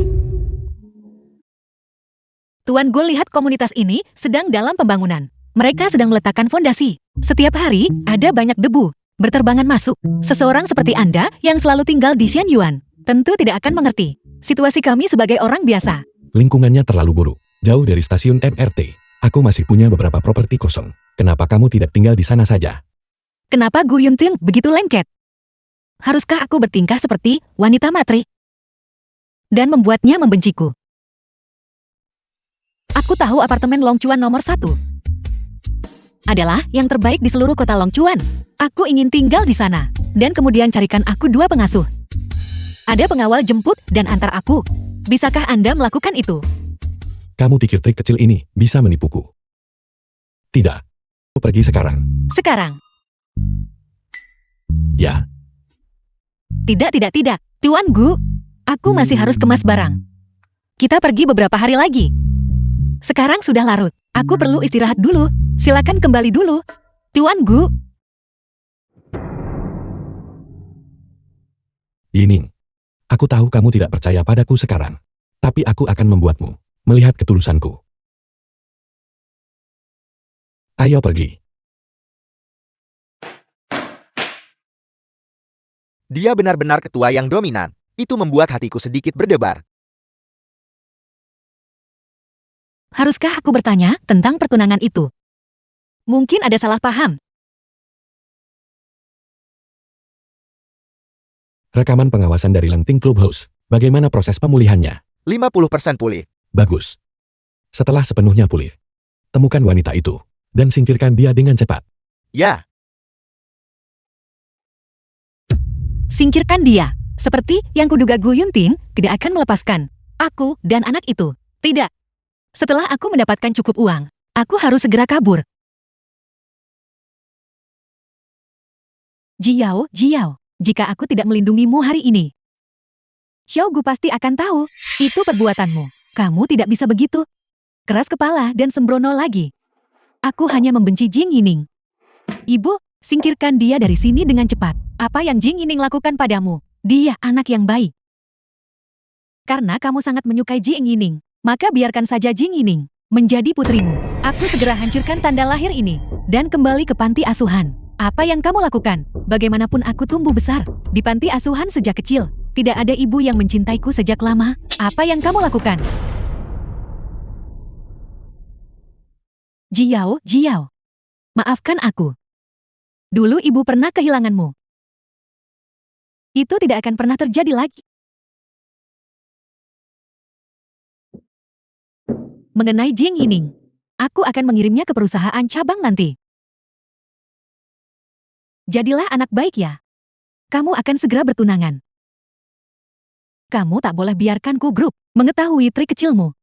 [SPEAKER 1] Tuan Gul, lihat komunitas ini sedang dalam pembangunan. Mereka sedang meletakkan fondasi. Setiap hari, ada banyak debu berterbangan masuk. Seseorang seperti Anda yang selalu tinggal di Xianyuan tentu tidak akan mengerti situasi kami sebagai orang biasa.
[SPEAKER 2] Lingkungannya terlalu buruk. Jauh dari stasiun MRT. Aku masih punya beberapa properti kosong. Kenapa kamu tidak tinggal di sana saja?
[SPEAKER 1] Kenapa Gu Yunting begitu lengket? Haruskah aku bertingkah seperti wanita matri? Dan membuatnya membenciku. Aku tahu apartemen Longchuan nomor 1 adalah yang terbaik di seluruh kota Longchuan. Aku ingin tinggal di sana. Dan kemudian carikan aku 2 pengasuh. Ada pengawal jemput dan antar aku. Bisakah Anda melakukan itu?
[SPEAKER 2] Kamu pikir trik kecil ini bisa menipuku? Tidak. Aku pergi sekarang.
[SPEAKER 1] Sekarang.
[SPEAKER 2] Ya.
[SPEAKER 1] Tidak. Tuan Gu, aku masih harus kemas barang. Kita pergi beberapa hari lagi. Sekarang sudah larut. Aku perlu istirahat dulu. Silakan kembali dulu. Tuan Gu.
[SPEAKER 2] Yining. Aku tahu kamu tidak percaya padaku sekarang. Tapi aku akan membuatmu melihat ketulusanku. Ayo pergi.
[SPEAKER 3] Dia benar-benar ketua yang dominan. Itu membuat hatiku sedikit berdebar.
[SPEAKER 1] Haruskah aku bertanya tentang pertunangan itu? Mungkin ada salah paham.
[SPEAKER 2] Rekaman pengawasan dari Lengting Clubhouse. Bagaimana proses pemulihannya?
[SPEAKER 3] 50% pulih.
[SPEAKER 2] Bagus. Setelah sepenuhnya pulih, temukan wanita itu dan singkirkan dia dengan cepat.
[SPEAKER 3] Ya,
[SPEAKER 1] Singkirkan dia. Seperti yang kuduga Gu Yunting tidak akan melepaskan aku dan anak itu. Tidak. Setelah aku mendapatkan cukup uang, aku harus segera kabur. Jiao, jika aku tidak melindungimu hari ini, Xiao Gu pasti akan tahu. Itu perbuatanmu. Kamu tidak bisa begitu. Keras kepala dan sembrono lagi. Aku hanya membenci Jing Yining. Ibu, singkirkan dia dari sini dengan cepat. Apa yang Jing Yining lakukan padamu? Dia anak yang baik. Karena kamu sangat menyukai Jing Yining, maka biarkan saja Jing Yining menjadi putrimu. Aku segera hancurkan tanda lahir ini dan kembali ke panti asuhan. Apa yang kamu lakukan? Bagaimanapun aku tumbuh besar di panti asuhan sejak kecil. Tidak ada ibu yang mencintaiku sejak lama. Apa yang kamu lakukan? Jiao, maafkan aku. Dulu ibu pernah kehilanganmu. Itu tidak akan pernah terjadi lagi. Mengenai Jing Yining, aku akan mengirimnya ke perusahaan cabang nanti. Jadilah anak baik ya. Kamu akan segera bertunangan. Kamu tak boleh biarkan Ku Group mengetahui trik kecilmu.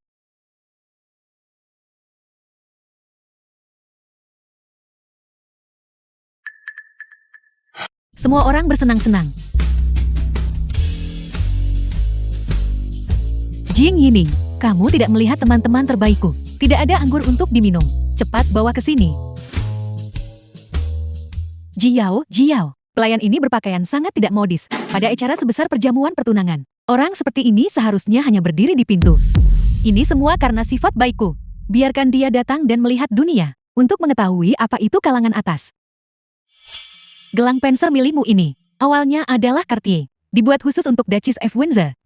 [SPEAKER 1] Semua orang bersenang-senang. Jing Yining, kamu tidak melihat teman-teman terbaikku. Tidak ada anggur untuk diminum. Cepat bawa ke sini. Jiao, pelayan ini berpakaian sangat tidak modis pada acara sebesar perjamuan pertunangan. Orang seperti ini seharusnya hanya berdiri di pintu. Ini semua karena sifat baikku. Biarkan dia datang dan melihat dunia untuk mengetahui apa itu kalangan atas. Gelang penser milikmu ini awalnya adalah Cartier, dibuat khusus untuk Duchess of Windsor.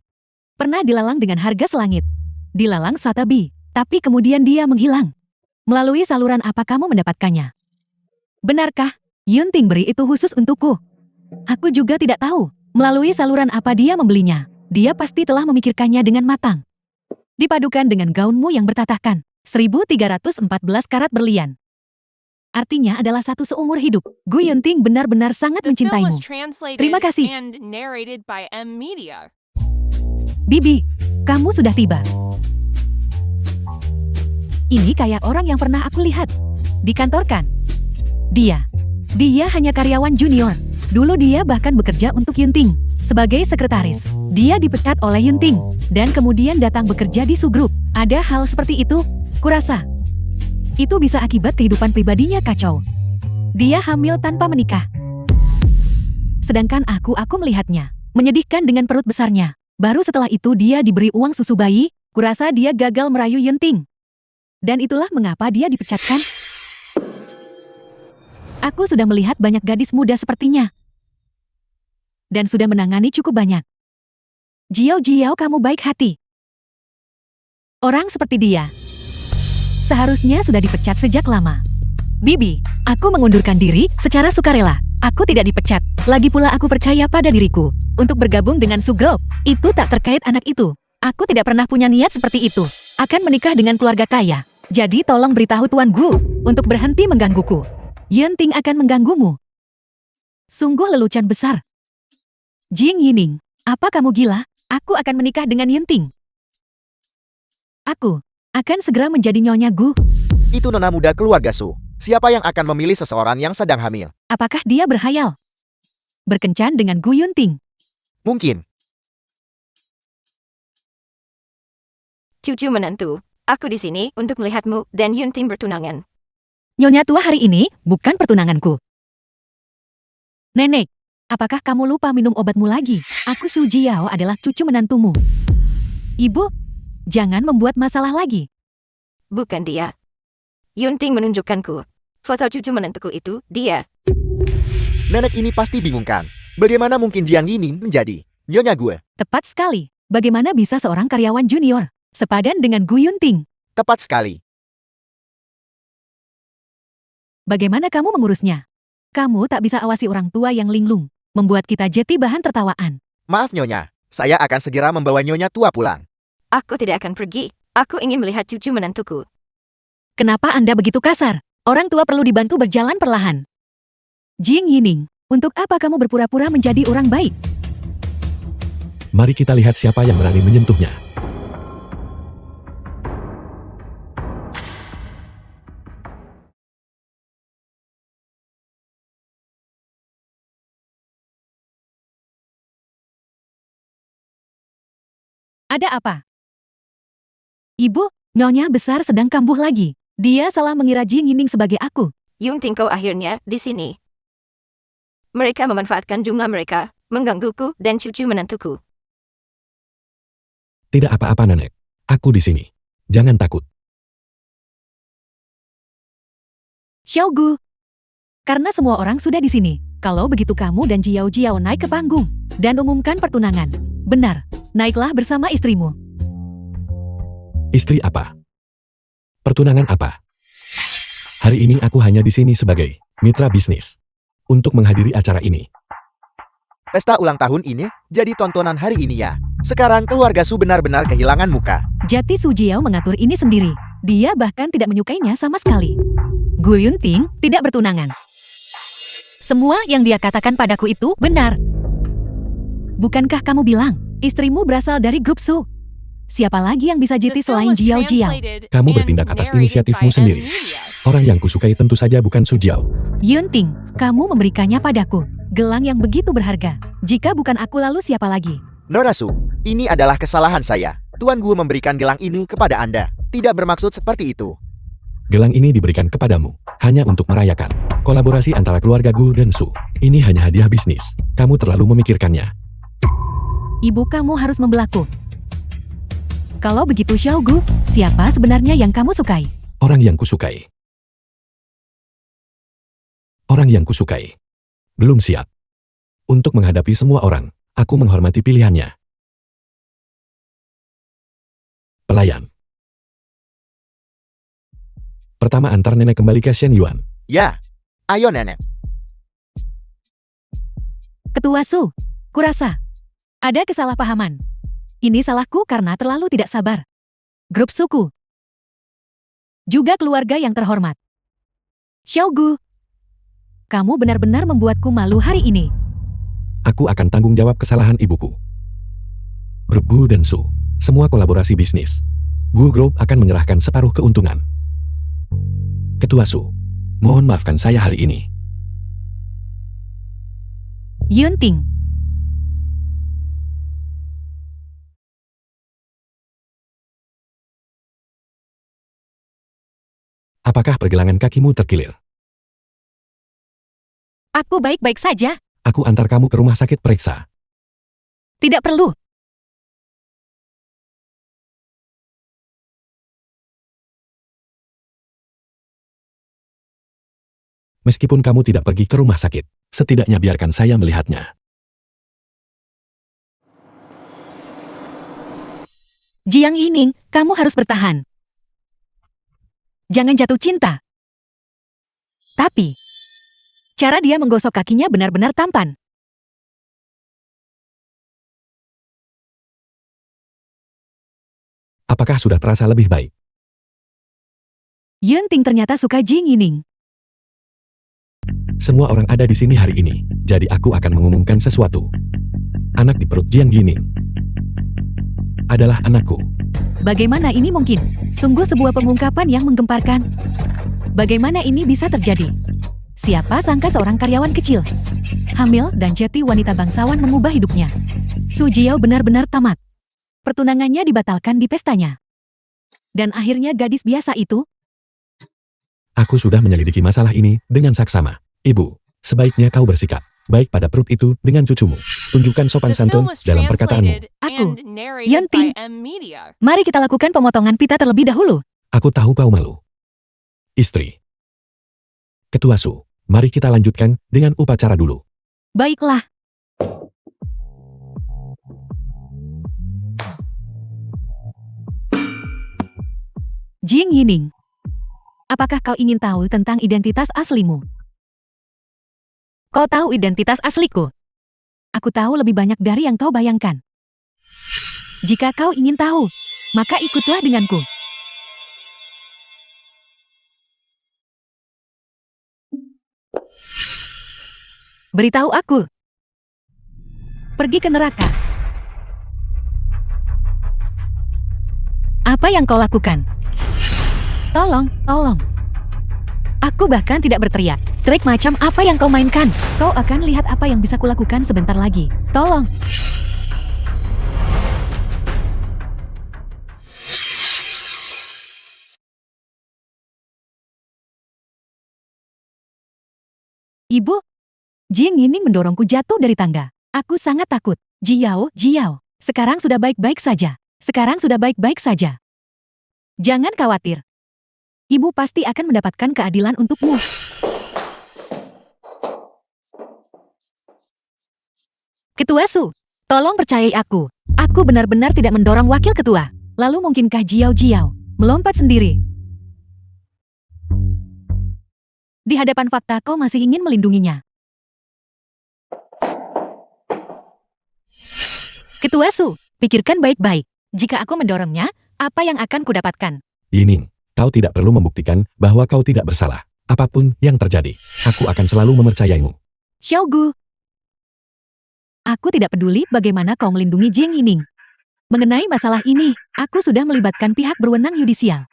[SPEAKER 1] Pernah dilelang dengan harga selangit. Dilelang Sotheby's, tapi kemudian dia menghilang. Melalui saluran apa kamu mendapatkannya? Benarkah Yunting beri itu khusus untukku? Aku juga tidak tahu melalui saluran apa dia membelinya. Dia pasti telah memikirkannya dengan matang. Dipadukan dengan gaunmu yang bertatahkan, 1314 karat berlian. Artinya adalah satu seumur hidup. Gu Yunting benar-benar sangat
[SPEAKER 4] The film
[SPEAKER 1] mencintaimu.
[SPEAKER 4] was translated
[SPEAKER 1] Terima kasih.
[SPEAKER 4] and narrated by M Media.
[SPEAKER 1] Bibi, kamu sudah tiba. Ini kayak orang yang pernah aku lihat. Di kantor kan? Dia hanya karyawan junior. Dulu dia bahkan bekerja untuk Yunting. Sebagai sekretaris, dia dipecat oleh Yunting. Dan kemudian datang bekerja di Su Group. Ada hal seperti itu, kurasa. Itu bisa akibat kehidupan pribadinya kacau. Dia hamil tanpa menikah. Sedangkan aku melihatnya. Menyedihkan dengan perut besarnya. Baru setelah itu dia diberi uang susu bayi, kurasa dia gagal merayu Yunting. Dan itulah mengapa dia dipecatkan. Aku sudah melihat banyak gadis muda sepertinya. Dan sudah menangani cukup banyak. Jiao, kamu baik hati. Orang seperti dia seharusnya sudah dipecat sejak lama. Bibi, aku mengundurkan diri secara sukarela. Aku tidak dipecat. Lagi pula aku percaya pada diriku. Untuk bergabung dengan Su Group, itu tak terkait anak itu. Aku tidak pernah punya niat seperti itu. Akan menikah dengan keluarga kaya. Jadi tolong beritahu Tuan Gu untuk berhenti menggangguku. Yunting akan mengganggumu. Sungguh lelucon besar. Jing Yining, apa kamu gila? Aku akan menikah dengan Yunting. Aku akan segera menjadi Nyonya Gu.
[SPEAKER 3] Itu nona muda keluarga Su. Siapa yang akan memilih seseorang yang sedang hamil?
[SPEAKER 1] Apakah dia berhayal berkencan dengan Gu Yunting?
[SPEAKER 3] Mungkin.
[SPEAKER 5] Cucu menantu, aku di sini untuk melihatmu dan Yunting bertunangan.
[SPEAKER 1] Nyonya tua hari ini bukan pertunanganku. Nenek, apakah kamu lupa minum obatmu lagi? Aku Su Jiao adalah cucu menantumu. Ibu, jangan membuat masalah lagi.
[SPEAKER 5] Bukan dia. Yunting menunjukkanku. Foto cucu menantuku itu dia.
[SPEAKER 3] Nenek ini pasti bingung kan? Bagaimana mungkin Jiang Yining menjadi Nyonya gue?
[SPEAKER 1] Tepat sekali. Bagaimana bisa seorang karyawan junior sepadan dengan Gu Yunting?
[SPEAKER 3] Tepat sekali.
[SPEAKER 1] Bagaimana kamu mengurusnya? Kamu tak bisa awasi orang tua yang linglung, membuat kita jadi bahan tertawaan.
[SPEAKER 3] Maaf Nyonya, saya akan segera membawa Nyonya tua pulang.
[SPEAKER 5] Aku tidak akan pergi. Aku ingin melihat cucu menantuku.
[SPEAKER 1] Kenapa Anda begitu kasar? Orang tua perlu dibantu berjalan perlahan. Jing Yining, untuk apa kamu berpura-pura menjadi orang baik?
[SPEAKER 2] Mari kita lihat siapa yang berani menyentuhnya.
[SPEAKER 1] Ada apa? Ibu, Nyonya besar sedang kambuh lagi. Dia salah mengira Jing Yining sebagai aku.
[SPEAKER 5] Yunting kau akhirnya di sini. Mereka memanfaatkan jumlah mereka, menggangguku dan cucu menantuku.
[SPEAKER 2] Tidak apa-apa nenek. Aku di sini. Jangan takut.
[SPEAKER 1] Xiao Gu. Karena semua orang sudah di sini. Kalau begitu kamu dan Jiao naik ke panggung dan umumkan pertunangan. Benar, naiklah bersama istrimu.
[SPEAKER 2] Istri apa? Pertunangan apa? Hari ini aku hanya di sini sebagai mitra bisnis untuk menghadiri acara ini.
[SPEAKER 3] Pesta ulang tahun ini jadi tontonan hari ini ya. Sekarang keluarga Su benar-benar kehilangan muka.
[SPEAKER 1] Jati Su Jiao mengatur ini sendiri. Dia bahkan tidak menyukainya sama sekali. Gu Yunting tidak bertunangan. Semua yang dia katakan padaku itu benar. Bukankah kamu bilang istrimu berasal dari grup Su? Siapa lagi yang bisa
[SPEAKER 4] The
[SPEAKER 1] jiti
[SPEAKER 4] film
[SPEAKER 1] selain
[SPEAKER 4] was
[SPEAKER 1] Jiao?
[SPEAKER 4] translated
[SPEAKER 2] Kamu
[SPEAKER 4] and
[SPEAKER 2] bertindak atas
[SPEAKER 4] narrated
[SPEAKER 2] inisiatifmu
[SPEAKER 4] by
[SPEAKER 2] sendiri.
[SPEAKER 4] M Media.
[SPEAKER 2] Orang yang kusukai tentu saja bukan Su Jiao.
[SPEAKER 1] Yunting, kamu memberikannya padaku. Gelang yang begitu berharga. Jika bukan aku lalu siapa lagi?
[SPEAKER 3] Nona Su, ini adalah kesalahan saya. Tuan Gu memberikan gelang ini kepada Anda. Tidak bermaksud seperti itu.
[SPEAKER 2] Gelang ini diberikan kepadamu hanya untuk merayakan kolaborasi antara keluarga Gu dan Su. Ini hanya hadiah bisnis. Kamu terlalu memikirkannya.
[SPEAKER 1] Ibu kamu harus membelaku. Kalau begitu Xiao Gu, siapa sebenarnya yang kamu sukai?
[SPEAKER 2] Orang yang kusukai. Orang yang kusukai. Belum siap. Untuk menghadapi semua orang, aku menghormati pilihannya. Pelayan. Pertama antar nenek kembali ke Shen Yuan.
[SPEAKER 3] Ya, ayo nenek.
[SPEAKER 1] Ketua Su, kurasa ada kesalahpahaman. Ini salahku karena terlalu tidak sabar. Grup suku. Juga keluarga yang terhormat. Xiaogu, kamu benar-benar membuatku malu hari ini.
[SPEAKER 2] Aku akan tanggung jawab kesalahan ibuku. Grup Gu dan Su, semua kolaborasi bisnis. Gu Group akan menyerahkan separuh keuntungan. Ketua Su, mohon maafkan saya hari ini.
[SPEAKER 1] Yunting,
[SPEAKER 2] Apakah pergelangan kakimu terkilir?
[SPEAKER 1] aku baik-baik saja.
[SPEAKER 2] Aku antar kamu ke rumah sakit periksa.
[SPEAKER 1] Tidak perlu.
[SPEAKER 2] Meskipun kamu tidak pergi ke rumah sakit, setidaknya biarkan saya melihatnya.
[SPEAKER 1] Jiang Yining, kamu harus bertahan. Jangan jatuh cinta. Tapi, cara dia menggosok kakinya benar-benar tampan.
[SPEAKER 2] Apakah sudah terasa lebih baik?
[SPEAKER 1] Yunting ternyata suka Jing Yining.
[SPEAKER 2] Semua orang ada di sini hari ini, jadi aku akan mengumumkan sesuatu. Anak di perut Jiang Yining adalah anakku.
[SPEAKER 1] Bagaimana ini mungkin? Sungguh sebuah pengungkapan yang menggemparkan. Bagaimana ini bisa terjadi? Siapa sangka seorang karyawan kecil, hamil dan jeti wanita bangsawan mengubah hidupnya. Su Jiao benar-benar tamat. Pertunangannya dibatalkan di pestanya. Dan akhirnya gadis biasa itu.
[SPEAKER 2] Aku sudah menyelidiki masalah ini dengan saksama. Ibu, sebaiknya kau bersikap baik pada perut itu dengan cucumu. Tunjukkan sopan
[SPEAKER 4] The film
[SPEAKER 2] santun
[SPEAKER 4] was
[SPEAKER 2] dalam perkataanmu.
[SPEAKER 4] translated
[SPEAKER 1] Aku,
[SPEAKER 4] and narrated
[SPEAKER 1] Yunting.
[SPEAKER 4] by M Media.
[SPEAKER 1] Mari kita lakukan pemotongan pita terlebih dahulu.
[SPEAKER 2] Aku tahu kau malu. Istri. Ketua Su, mari kita lanjutkan dengan upacara dulu.
[SPEAKER 1] Baiklah. Jing Yining, apakah kau ingin tahu tentang identitas aslimu? Kau tahu identitas asliku? Aku tahu lebih banyak dari yang kau bayangkan. Jika kau ingin tahu, maka ikutlah denganku. Beritahu aku. Pergi ke neraka. Apa yang kau lakukan? Tolong, tolong. Aku bahkan tidak berteriak. Trik macam apa yang kau mainkan? Kau akan lihat apa yang bisa kulakukan sebentar lagi. Tolong. Ibu, Jing Yining mendorongku jatuh dari tangga. Aku sangat takut. Jiao, Jiao, sekarang sudah baik-baik saja. Sekarang sudah baik-baik saja. Jangan khawatir. Ibu pasti akan mendapatkan keadilan untukmu. Ketua Su, tolong percayai aku. Aku benar-benar tidak mendorong wakil ketua. Lalu mungkinkah Jiao Jiao melompat sendiri? Di hadapan fakta kau masih ingin melindunginya. Ketua Su, pikirkan baik-baik. Jika aku mendorongnya, apa yang akan kudapatkan?
[SPEAKER 2] Yining, kau tidak perlu membuktikan bahwa kau tidak bersalah. Apapun yang terjadi, aku akan selalu mempercayaimu.
[SPEAKER 1] Xiaogu, aku tidak peduli bagaimana kau melindungi Jing Yining. Mengenai masalah ini, aku sudah melibatkan pihak berwenang yudisial.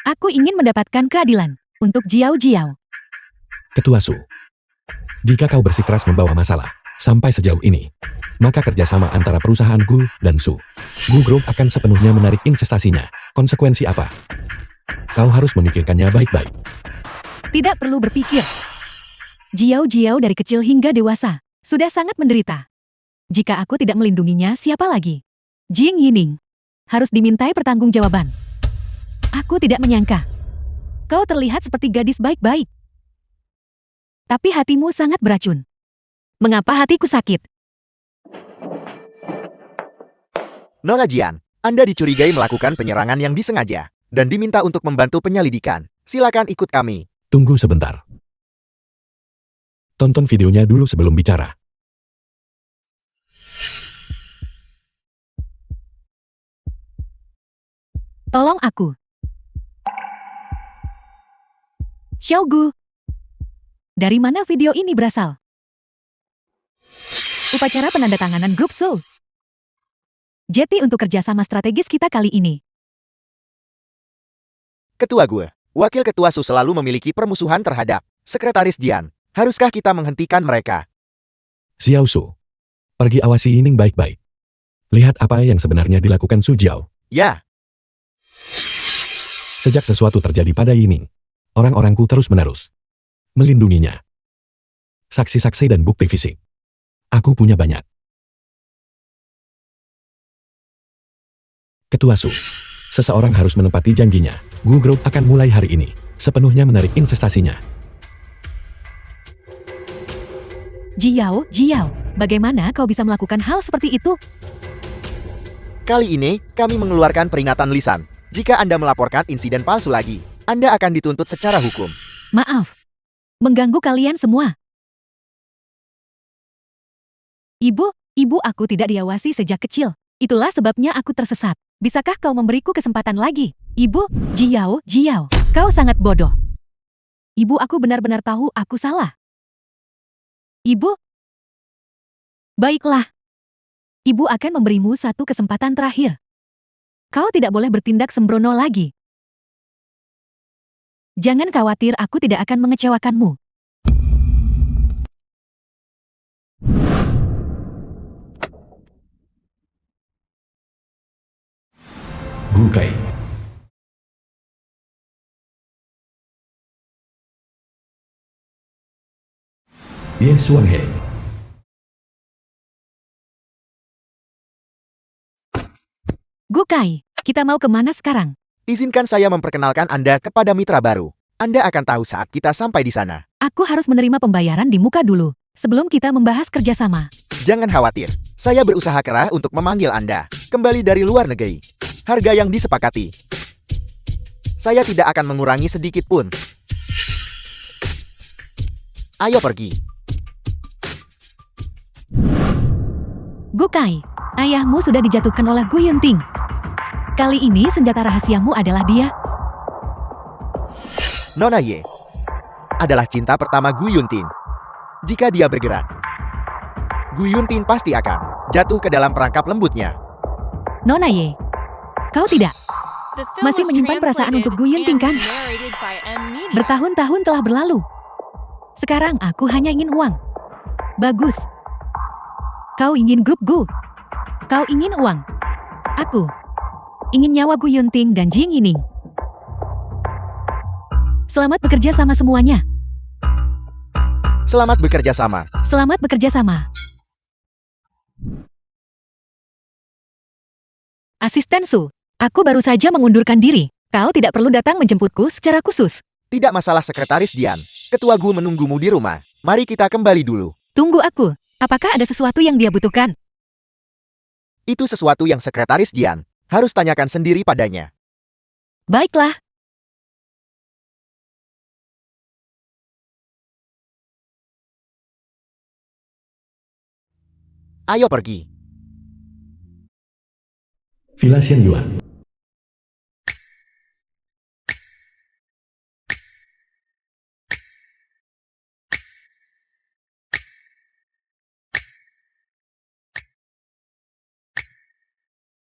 [SPEAKER 1] Aku ingin mendapatkan keadilan untuk Jiao Jiao.
[SPEAKER 2] Ketua Su, jika kau bersikeras membawa masalah sampai sejauh ini, maka kerjasama antara perusahaan Gu dan Su, Gu Group akan sepenuhnya menarik investasinya. Konsekuensi apa? Kau harus memikirkannya baik-baik.
[SPEAKER 1] Tidak perlu berpikir. Jiao Jiao dari kecil hingga dewasa sudah sangat menderita. Jika aku tidak melindunginya, siapa lagi? Jing Yining harus dimintai pertanggungjawaban. Aku tidak menyangka. Kau terlihat seperti gadis baik-baik. Tapi hatimu sangat beracun. Mengapa hatiku sakit?
[SPEAKER 3] Nona Jian, Anda dicurigai melakukan penyerangan yang disengaja dan diminta untuk membantu penyelidikan. Silakan ikut kami.
[SPEAKER 2] Tunggu sebentar. Tonton videonya dulu sebelum bicara.
[SPEAKER 1] Tolong aku. Xiaogu. Dari mana video ini berasal? Upacara penandatanganan grup Soul. Jeti untuk kerjasama strategis kita kali ini.
[SPEAKER 3] Ketua gue, Wakil Ketua Su selalu memiliki permusuhan terhadap Sekretaris Jian. Haruskah kita menghentikan mereka?
[SPEAKER 2] Xiao Su. Pergi awasi Yining baik-baik. Lihat apa yang sebenarnya dilakukan Su Jiao.
[SPEAKER 3] Ya,
[SPEAKER 2] Sejak sesuatu terjadi pada Yining, orang-orangku terus-menerus melindunginya. Saksi-saksi dan bukti fisik. Aku punya banyak. Ketua Su, seseorang harus menepati janjinya. Gu Group akan mulai hari ini, sepenuhnya menarik investasinya.
[SPEAKER 1] Jiao, bagaimana kau bisa melakukan hal seperti itu?
[SPEAKER 3] kali ini kami mengeluarkan peringatan lisan. Jika Anda melaporkan insiden palsu lagi, Anda akan dituntut secara hukum.
[SPEAKER 1] Maaf, mengganggu kalian semua. Ibu aku tidak diawasi sejak kecil. Itulah sebabnya aku tersesat. Bisakah kau memberiku kesempatan lagi? Ibu, Jiao, kau sangat bodoh. Ibu aku benar-benar tahu aku salah. Ibu, baiklah. Ibu akan memberimu satu kesempatan terakhir. Kau tidak boleh bertindak sembrono lagi. Jangan khawatir, aku tidak akan mengecewakanmu.
[SPEAKER 2] Bukai. Ye Xuanhe.
[SPEAKER 1] Gukai, kita mau kemana sekarang?
[SPEAKER 3] Izinkan saya memperkenalkan Anda kepada mitra baru. Anda akan tahu saat kita sampai di sana.
[SPEAKER 1] Aku harus menerima pembayaran di muka dulu, sebelum kita membahas kerjasama.
[SPEAKER 3] Jangan khawatir, saya berusaha keras untuk memanggil Anda kembali dari luar negeri. Harga yang disepakati. Saya tidak akan mengurangi sedikit pun. Ayo pergi.
[SPEAKER 1] Gukai, ayahmu sudah dijatuhkan oleh Gu Yunting. Kali ini senjata rahasiamu adalah dia.
[SPEAKER 3] Nona Ye adalah cinta pertama Gu Yuntin. Jika dia bergerak, Gu Yuntin pasti akan jatuh ke dalam perangkap lembutnya.
[SPEAKER 1] Nona Ye, kau tidak.
[SPEAKER 4] The film
[SPEAKER 1] Masih
[SPEAKER 4] was
[SPEAKER 1] menyimpan perasaan
[SPEAKER 4] translated
[SPEAKER 1] untuk Gu Yunting,
[SPEAKER 4] and
[SPEAKER 1] kan?
[SPEAKER 4] narrated by M. Media.
[SPEAKER 1] Bertahun-tahun telah berlalu. Sekarang aku hanya ingin uang. Bagus. Kau ingin grup Gu. Kau ingin uang. Aku ingin nyawa Gu Yunting dan Jing Yining. Selamat bekerja sama semuanya.
[SPEAKER 3] Selamat bekerja sama.
[SPEAKER 1] Selamat bekerja sama. Asisten Su, aku baru saja mengundurkan diri. Kau tidak perlu datang menjemputku secara khusus.
[SPEAKER 3] Tidak masalah Sekretaris Dian. Ketua Gu menunggumu di rumah. Mari kita kembali dulu.
[SPEAKER 1] Tunggu aku. Apakah ada sesuatu yang dia butuhkan?
[SPEAKER 3] Itu sesuatu yang Sekretaris Dian harus tanyakan sendiri padanya.
[SPEAKER 1] Baiklah.
[SPEAKER 3] Ayo pergi.
[SPEAKER 2] Villa Xian Yuan.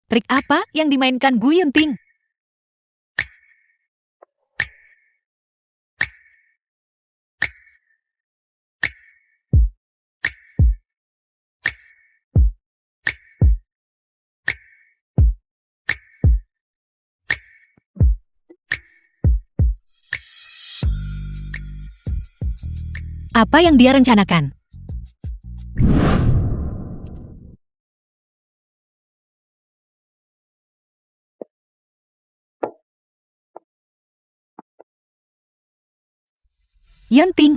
[SPEAKER 1] Trik apa yang dimainkan Gu Yunting? Apa yang dia rencanakan? Yunting.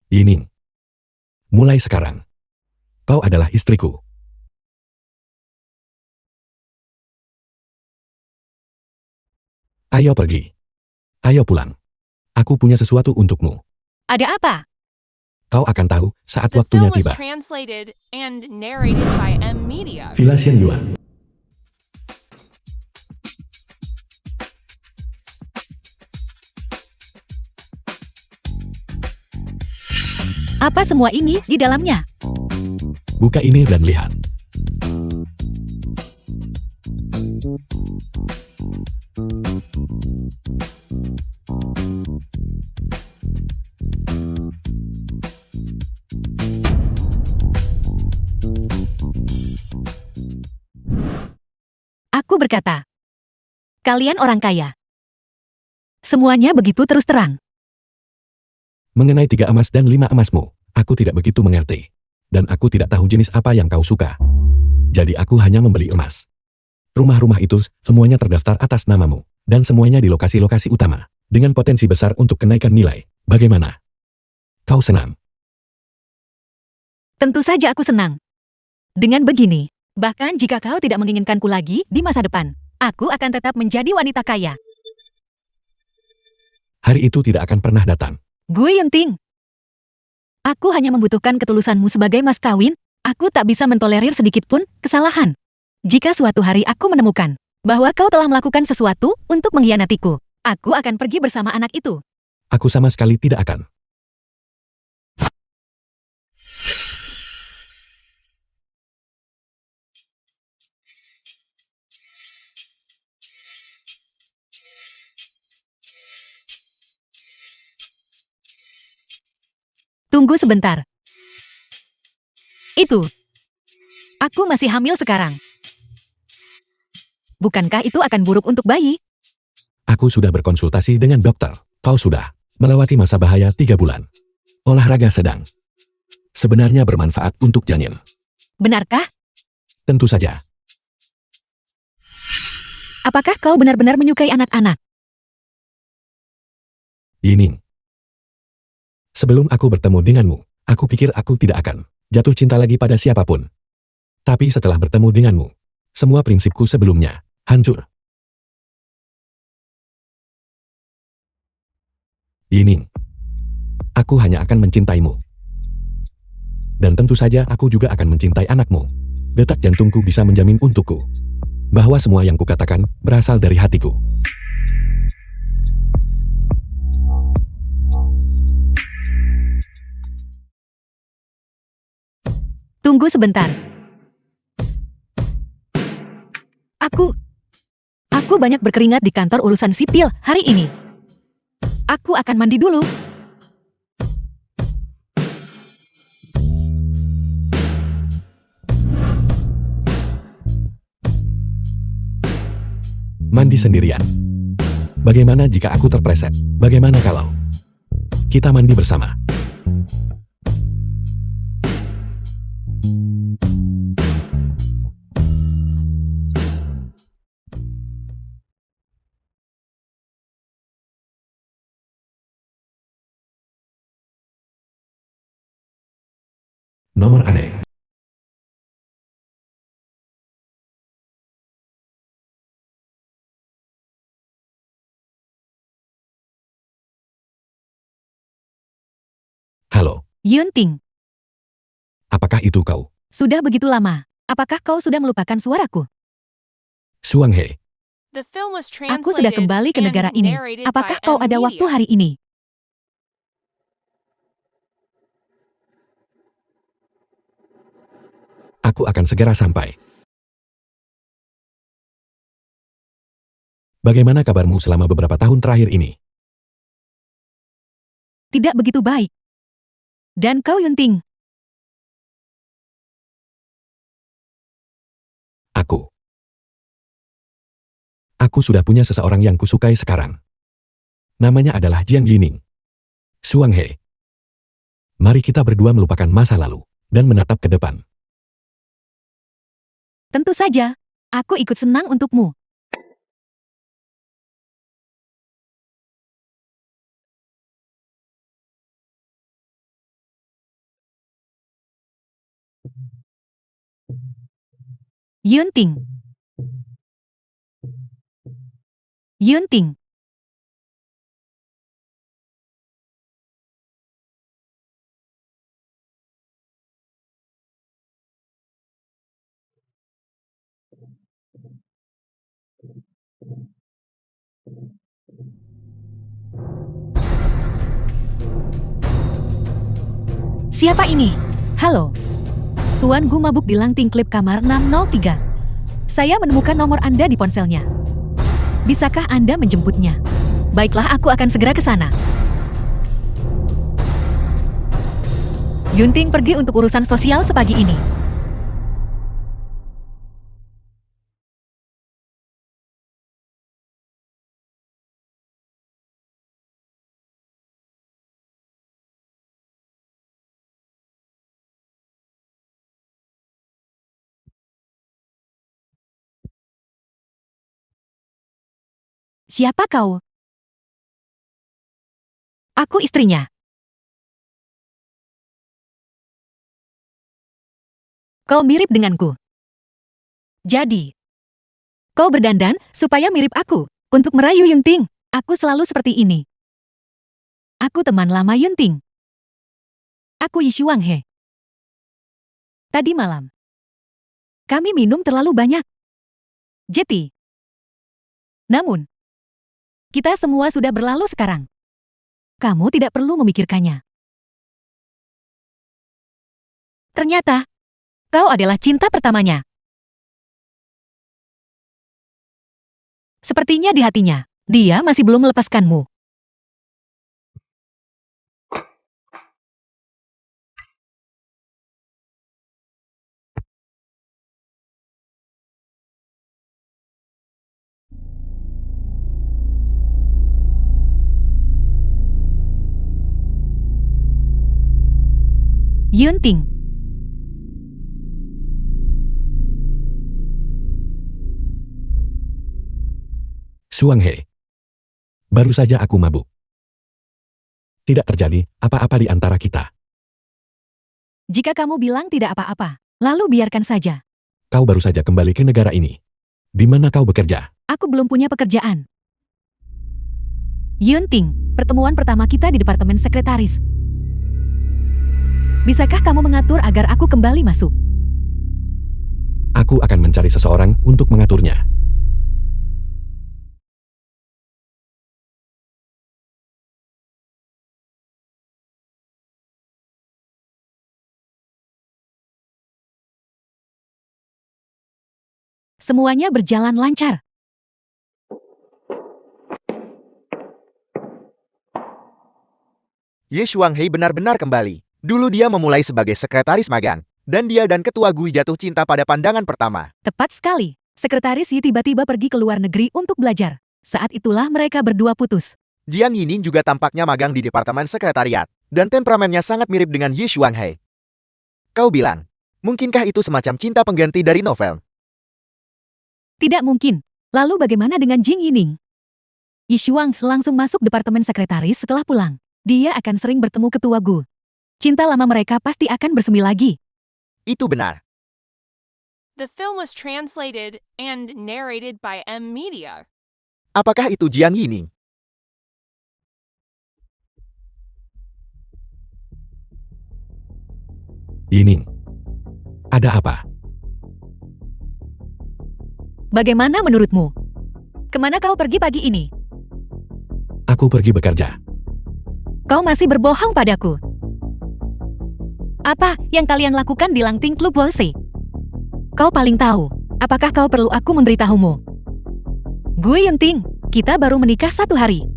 [SPEAKER 2] Yining. Mulai sekarang, kau adalah istriku. Ayo pergi. Ayo pulang. Aku punya sesuatu untukmu.
[SPEAKER 1] Ada apa?
[SPEAKER 2] Kau akan tahu saat
[SPEAKER 4] The
[SPEAKER 2] waktunya
[SPEAKER 4] film was
[SPEAKER 2] tiba.
[SPEAKER 4] translated and narrated by M Media.
[SPEAKER 2] Villa Xian Yuan.
[SPEAKER 1] Apa semua ini di dalamnya?
[SPEAKER 2] Buka ini dan lihat.
[SPEAKER 1] Aku berkata, kalian orang kaya. Semuanya begitu terus terang.
[SPEAKER 2] Mengenai 3 emas dan 5 emasmu, aku tidak begitu mengerti. Dan aku tidak tahu jenis apa yang kau suka. Jadi aku hanya membeli emas. Rumah-rumah itu semuanya terdaftar atas namamu. Dan semuanya di lokasi-lokasi utama. Dengan potensi besar untuk kenaikan nilai. Bagaimana? Kau senang?
[SPEAKER 1] Tentu saja aku senang. Dengan begini, bahkan jika kau tidak menginginkanku lagi di masa depan, aku akan tetap menjadi wanita kaya.
[SPEAKER 2] Hari itu tidak akan pernah datang.
[SPEAKER 1] Gue Yunting. Aku hanya membutuhkan ketulusanmu sebagai mas kawin. Aku tak bisa mentolerir sedikit pun kesalahan. Jika suatu hari aku menemukan bahwa kau telah melakukan sesuatu untuk mengkhianatiku, aku akan pergi bersama anak itu.
[SPEAKER 2] Aku sama sekali tidak akan.
[SPEAKER 1] Tunggu sebentar. Itu. Aku masih hamil sekarang. Bukankah itu akan buruk untuk bayi?
[SPEAKER 2] Aku sudah berkonsultasi dengan dokter. Kau sudah melewati masa bahaya 3 bulan. Olahraga sedang. Sebenarnya bermanfaat untuk janin.
[SPEAKER 1] Benarkah?
[SPEAKER 2] Tentu saja.
[SPEAKER 1] Apakah kau benar-benar menyukai anak-anak?
[SPEAKER 2] Yining. Sebelum aku bertemu denganmu, aku pikir aku tidak akan jatuh cinta lagi pada siapapun. Tapi setelah bertemu denganmu, semua prinsipku sebelumnya hancur. Yining. Aku hanya akan mencintaimu. Dan tentu saja aku juga akan mencintai anakmu. Detak jantungku bisa menjamin untukku bahwa semua yang kukatakan berasal dari hatiku.
[SPEAKER 1] Tunggu sebentar. Aku banyak berkeringat di kantor urusan sipil hari ini. Aku akan mandi dulu.
[SPEAKER 2] Mandi sendirian. Bagaimana jika aku terpleset? Bagaimana kalau kita mandi bersama? Nomor aneh. Halo,
[SPEAKER 1] Yunting,
[SPEAKER 2] apakah itu kau?
[SPEAKER 1] sudah begitu lama. Apakah kau sudah melupakan suaraku?
[SPEAKER 2] Suang He.
[SPEAKER 4] The film was
[SPEAKER 1] Aku sudah
[SPEAKER 4] translated
[SPEAKER 1] kembali ke
[SPEAKER 4] and
[SPEAKER 1] negara ini.
[SPEAKER 4] narrated
[SPEAKER 1] Apakah
[SPEAKER 4] by
[SPEAKER 1] kau
[SPEAKER 4] M
[SPEAKER 1] ada waktu
[SPEAKER 4] Media.
[SPEAKER 1] hari ini?
[SPEAKER 2] Aku akan segera sampai. Bagaimana kabarmu selama beberapa tahun terakhir ini?
[SPEAKER 1] Tidak begitu baik. Dan kau Yunting,
[SPEAKER 2] Aku. Aku sudah punya seseorang yang kusukai sekarang. Namanya adalah Jiang Yining. Suang He. Mari kita berdua melupakan masa lalu dan menatap ke depan.
[SPEAKER 1] tentu saja. Aku ikut senang untukmu. Yunting. Yunting. Siapa ini? Halo. Tuan Gu mabuk di Langting Klip kamar 603. Saya menemukan nomor Anda di ponselnya. Bisakah Anda menjemputnya? Baiklah, aku akan segera ke sana. Yunting pergi untuk urusan sosial sepagi ini. Siapa kau? Aku istrinya. Kau mirip denganku. Jadi, kau berdandan supaya mirip aku. Untuk merayu Yunting, aku selalu seperti ini. Aku teman lama Yunting. Aku Yi Shuanghe. Tadi malam, kami minum terlalu banyak. Jeti. Namun, kita semua sudah berlalu sekarang. Kamu tidak perlu memikirkannya. Ternyata, kau adalah cinta pertamanya. Sepertinya di hatinya, dia masih belum melepaskanmu. Yunting.
[SPEAKER 2] Shuanghe. Baru saja aku mabuk. Tidak terjadi apa-apa di antara kita.
[SPEAKER 1] Jika kamu bilang tidak apa-apa, lalu biarkan saja.
[SPEAKER 2] Kau baru saja kembali ke negara ini. Di mana kau bekerja?
[SPEAKER 1] Aku belum punya pekerjaan. Yunting, pertemuan pertama kita di departemen sekretaris. Bisakah kamu mengatur agar aku kembali masuk?
[SPEAKER 2] Aku akan mencari seseorang untuk mengaturnya.
[SPEAKER 1] Semuanya berjalan lancar.
[SPEAKER 3] Ye Shuanghe benar-benar kembali. Dulu dia memulai sebagai sekretaris magang. Dan dia dan Ketua Gui jatuh cinta pada pandangan pertama.
[SPEAKER 1] Tepat sekali. Sekretaris Yi tiba-tiba pergi ke luar negeri untuk belajar. Saat itulah mereka berdua putus.
[SPEAKER 3] Jiang Yining juga tampaknya magang di departemen sekretariat. Dan temperamennya sangat mirip dengan Ye Shuanghe. Kau bilang, mungkinkah itu semacam cinta pengganti dari novel?
[SPEAKER 1] Tidak mungkin. Lalu bagaimana dengan Jing Yining? Yi Shuang langsung masuk departemen sekretaris setelah pulang. Dia akan sering bertemu Ketua Gu. Cinta lama mereka pasti akan bersemi lagi.
[SPEAKER 3] Itu benar.
[SPEAKER 4] The film was translated and narrated by M Media.
[SPEAKER 3] Apakah itu Jiang Yining?
[SPEAKER 2] Yining. Ada apa?
[SPEAKER 1] Bagaimana menurutmu? Kemana kau pergi pagi ini?
[SPEAKER 2] Aku pergi bekerja.
[SPEAKER 1] Kau masih berbohong padaku. Apa yang kalian lakukan di Langting Klub Wolsey? Kau paling tahu. Apakah kau perlu aku memberitahumu? Gue Yunting, kita baru menikah 1 hari.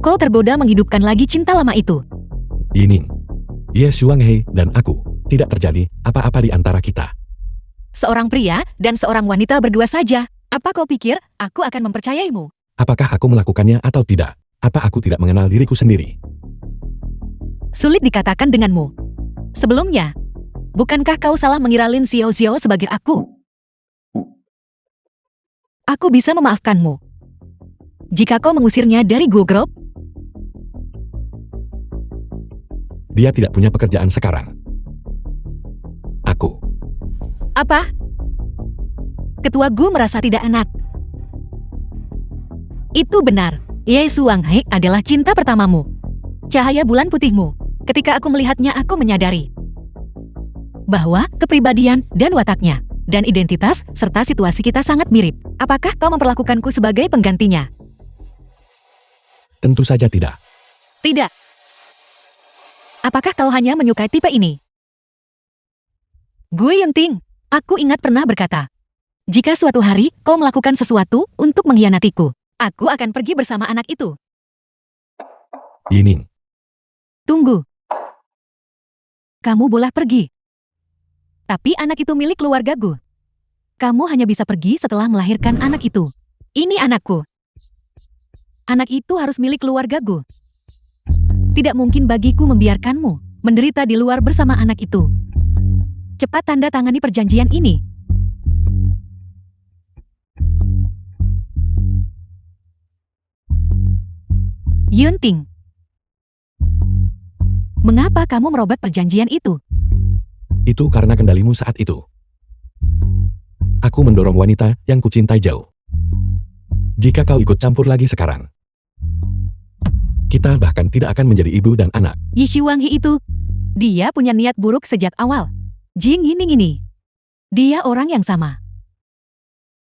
[SPEAKER 1] Kau tergoda menghidupkan lagi cinta lama itu.
[SPEAKER 2] Yining. Ye Shuanghe dan aku. Tidak terjadi apa-apa di antara kita.
[SPEAKER 1] Seorang pria dan seorang wanita berdua saja. Apa kau pikir aku akan mempercayaimu?
[SPEAKER 2] Apakah aku melakukannya atau tidak? Apa aku tidak mengenal diriku sendiri?
[SPEAKER 1] Sulit dikatakan denganmu. Sebelumnya, bukankah kau salah mengira Lin Xiao Xiao sebagai aku? Aku bisa memaafkanmu. Jika kau mengusirnya dari Guo Group,
[SPEAKER 2] Dia tidak punya pekerjaan sekarang. Aku.
[SPEAKER 1] apa? Ketua Gu merasa tidak enak. Itu benar. Ye Shuanghe adalah cinta pertamamu. Cahaya bulan putihmu. Ketika aku melihatnya, aku menyadari bahwa kepribadian dan wataknya, dan identitas, serta situasi kita sangat mirip. Apakah kau memperlakukanku sebagai penggantinya?
[SPEAKER 2] Tentu saja tidak.
[SPEAKER 1] Tidak. Apakah kau hanya menyukai tipe ini? Gu Yunting, aku ingat pernah berkata, jika suatu hari kau melakukan sesuatu untuk mengkhianatiku, aku akan pergi bersama anak itu.
[SPEAKER 2] Yining,
[SPEAKER 1] Tunggu. Kamu boleh pergi. Tapi anak itu milik keluarga Gu. Kamu hanya bisa pergi setelah melahirkan anak itu. Ini anakku. Anak itu harus milik keluarga Gu. Tidak mungkin bagiku membiarkanmu menderita di luar bersama anak itu. Cepat tanda tangani perjanjian ini. Yunting. Mengapa kamu merobek perjanjian itu?
[SPEAKER 2] itu karena kendalimu saat itu. Aku mendorong wanita yang kucintai jauh. Jika kau ikut campur lagi sekarang, kita bahkan tidak akan menjadi ibu dan anak.
[SPEAKER 1] Yishi Wanghi itu, dia punya niat buruk sejak awal. Jing Yining ini, dia orang yang sama.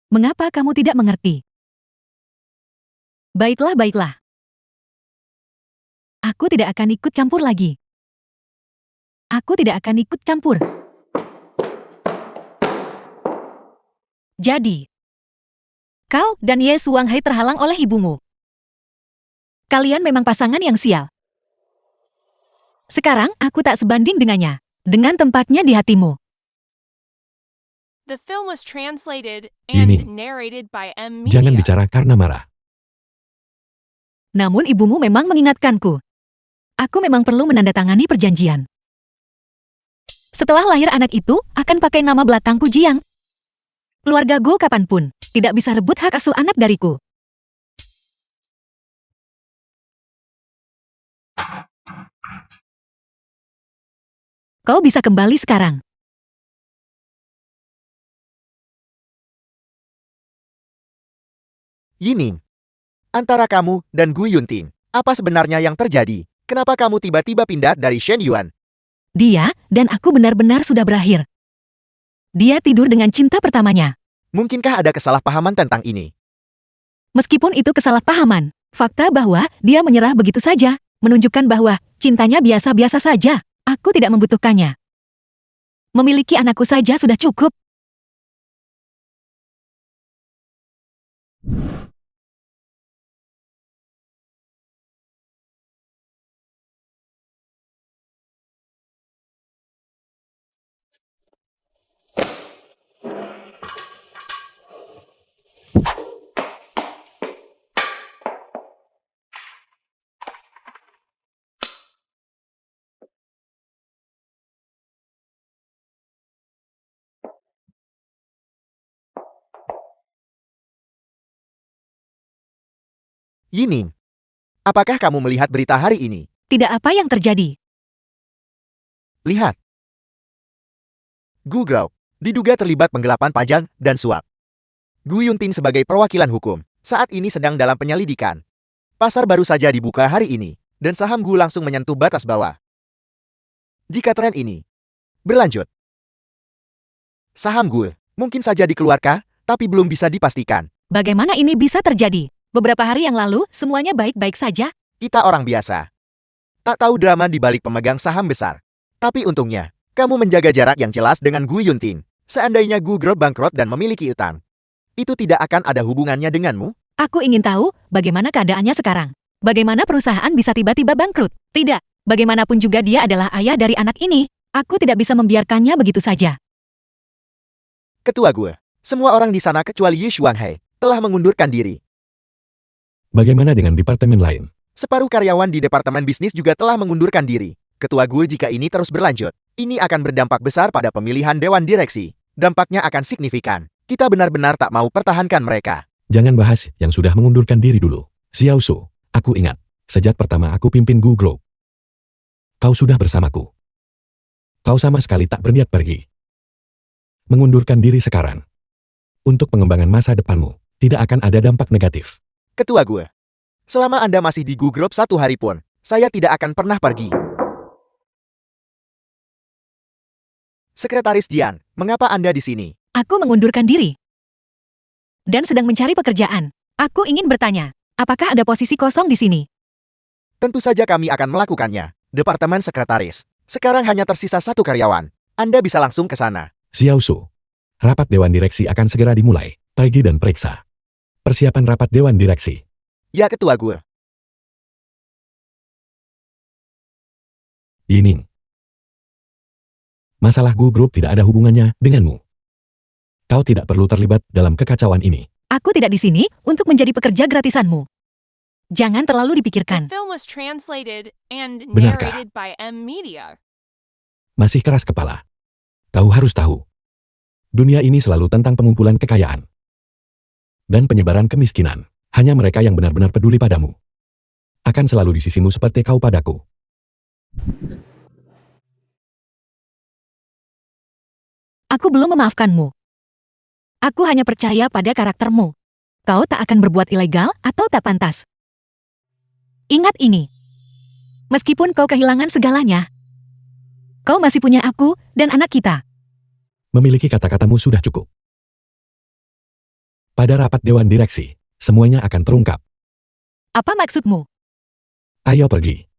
[SPEAKER 1] Mengapa kamu tidak mengerti? Baiklah, baiklah. Aku tidak akan ikut campur lagi. Aku tidak akan ikut campur. Jadi, kau dan Ye Suanghai terhalang oleh ibumu. Kalian memang pasangan yang sial. Sekarang aku tak sebanding dengannya, dengan tempatnya di hatimu.
[SPEAKER 4] The film was translated
[SPEAKER 2] Ini.
[SPEAKER 4] and narrated by M. Media.
[SPEAKER 2] Jangan bicara karena marah.
[SPEAKER 1] Namun ibumu memang mengingatkanku. Aku memang perlu menandatangani perjanjian. Setelah lahir anak itu, akan pakai nama belakangku Jiang. Keluargaku kapanpun, tidak bisa rebut hak asuh anak dariku. Kau bisa kembali sekarang.
[SPEAKER 3] Yining. Antara kamu dan Gu Yunting, apa sebenarnya yang terjadi? Kenapa kamu tiba-tiba pindah dari Shen Yuan?
[SPEAKER 1] Dia dan aku benar-benar sudah berakhir. Dia tidur dengan cinta pertamanya.
[SPEAKER 3] Mungkinkah ada kesalahpahaman tentang ini?
[SPEAKER 1] Meskipun itu kesalahpahaman, fakta bahwa dia menyerah begitu saja, menunjukkan bahwa cintanya biasa-biasa saja. Aku tidak membutuhkannya. Memiliki anakku saja sudah cukup.
[SPEAKER 3] Yining. Apakah kamu melihat berita hari ini?
[SPEAKER 1] Tidak apa yang terjadi.
[SPEAKER 3] Lihat. Gu Grau diduga terlibat penggelapan pajak dan suap. Gu Yunting sebagai perwakilan hukum, saat ini sedang dalam penyelidikan. Pasar baru saja dibuka hari ini, dan saham Gu langsung menyentuh batas bawah. Jika tren ini berlanjut, saham Gu mungkin saja dikeluarkan, tapi belum bisa dipastikan.
[SPEAKER 1] Bagaimana ini bisa terjadi? Beberapa hari yang lalu, semuanya baik-baik saja.
[SPEAKER 3] Kita orang biasa. Tak tahu drama di balik pemegang saham besar. Tapi untungnya, kamu menjaga jarak yang jelas dengan Gu Yunting. Seandainya Gu Grou bangkrut dan memiliki utang, itu tidak akan ada hubungannya denganmu.
[SPEAKER 1] Aku ingin tahu bagaimana keadaannya sekarang. Bagaimana perusahaan bisa tiba-tiba bangkrut? Tidak. Bagaimanapun juga dia adalah ayah dari anak ini. Aku tidak bisa membiarkannya begitu saja.
[SPEAKER 3] Ketua Gu, semua orang di sana kecuali Yu Shuanghai telah mengundurkan diri.
[SPEAKER 2] Bagaimana dengan departemen lain?
[SPEAKER 3] Separuh karyawan di departemen bisnis juga telah mengundurkan diri. Ketua Gu, jika ini terus berlanjut, ini akan berdampak besar pada pemilihan dewan direksi. Dampaknya akan signifikan. Kita benar-benar tak mau pertahankan mereka.
[SPEAKER 2] Jangan bahas yang sudah mengundurkan diri dulu. Xiao Su, aku ingat, sejak pertama aku pimpin Gu Grou, kau sudah bersamaku. Kau sama sekali tak berniat pergi. Mengundurkan diri sekarang, untuk pengembangan masa depanmu, tidak akan ada dampak negatif.
[SPEAKER 3] Ketua Gu, selama Anda masih di Gu Group 1 hari pun, saya tidak akan pernah pergi. Sekretaris Jian, mengapa Anda di sini?
[SPEAKER 1] Aku mengundurkan diri. Dan sedang mencari pekerjaan. Aku ingin bertanya, apakah ada posisi kosong di sini?
[SPEAKER 3] Tentu saja kami akan melakukannya. Departemen Sekretaris. Sekarang hanya tersisa satu karyawan. Anda bisa langsung ke sana.
[SPEAKER 2] Xiao Su. Rapat Dewan Direksi akan segera dimulai. Pergi dan periksa. Persiapan rapat Dewan Direksi.
[SPEAKER 3] Ya, Ketua Gu.
[SPEAKER 2] Yining. Masalah Gu Group tidak ada hubungannya denganmu. Kau tidak perlu terlibat dalam kekacauan ini.
[SPEAKER 1] Aku tidak di sini untuk menjadi pekerja gratisanmu. Jangan terlalu
[SPEAKER 4] The
[SPEAKER 1] dipikirkan.
[SPEAKER 4] film was translated and
[SPEAKER 2] Benarkah?
[SPEAKER 4] narrated by M Media.
[SPEAKER 2] Masih keras kepala. Kau harus tahu. Dunia ini selalu tentang pengumpulan kekayaan. Dan penyebaran kemiskinan. Hanya mereka yang benar-benar peduli padamu. Akan selalu di sisimu seperti kau padaku.
[SPEAKER 1] Aku belum memaafkanmu. Aku hanya percaya pada karaktermu. Kau tak akan berbuat ilegal atau tak pantas. Ingat ini. Meskipun kau kehilangan segalanya, kau masih punya aku dan anak kita.
[SPEAKER 2] Memiliki kata-katamu sudah cukup. Pada rapat Dewan Direksi, semuanya akan terungkap.
[SPEAKER 1] Apa maksudmu?
[SPEAKER 2] Ayo pergi.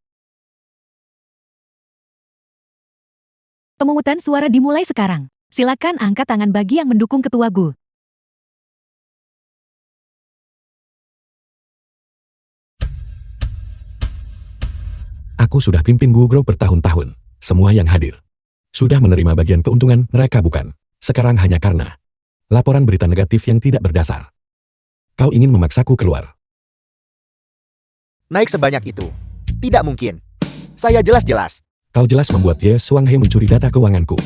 [SPEAKER 1] Pemungutan suara dimulai sekarang. Silakan angkat tangan bagi yang mendukung Ketua Gu.
[SPEAKER 2] Aku sudah pimpin Gu Group bertahun-tahun. Semua yang hadir sudah menerima bagian keuntungan, mereka bukan. Sekarang hanya karena laporan berita negatif yang tidak berdasar. Kau ingin memaksaku keluar.
[SPEAKER 3] Naik sebanyak itu. Tidak mungkin. Saya jelas-jelas.
[SPEAKER 2] Kau jelas membuat Ye Xuanghe mencuri data keuanganku.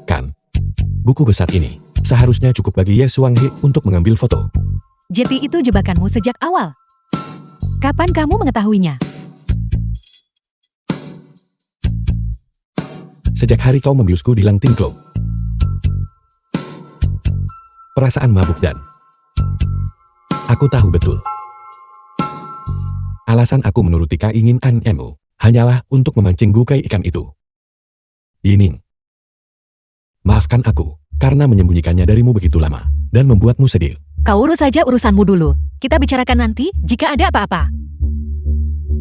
[SPEAKER 2] Kan? Buku besar ini seharusnya cukup bagi Ye Xuanghe untuk mengambil foto.
[SPEAKER 1] Jeti itu jebakanmu sejak awal. Kapan kamu mengetahuinya?
[SPEAKER 2] Sejak hari kau membiusku di Lang Tingklo. Perasaan mabuk dan aku tahu betul. Alasan aku menuruti keinginanmu hanyalah untuk memancing gukai ikan itu. Yining. Maafkan aku karena menyembunyikannya darimu begitu lama dan membuatmu sedih.
[SPEAKER 1] Kau urus saja urusanmu dulu. Kita bicarakan nanti jika ada apa-apa.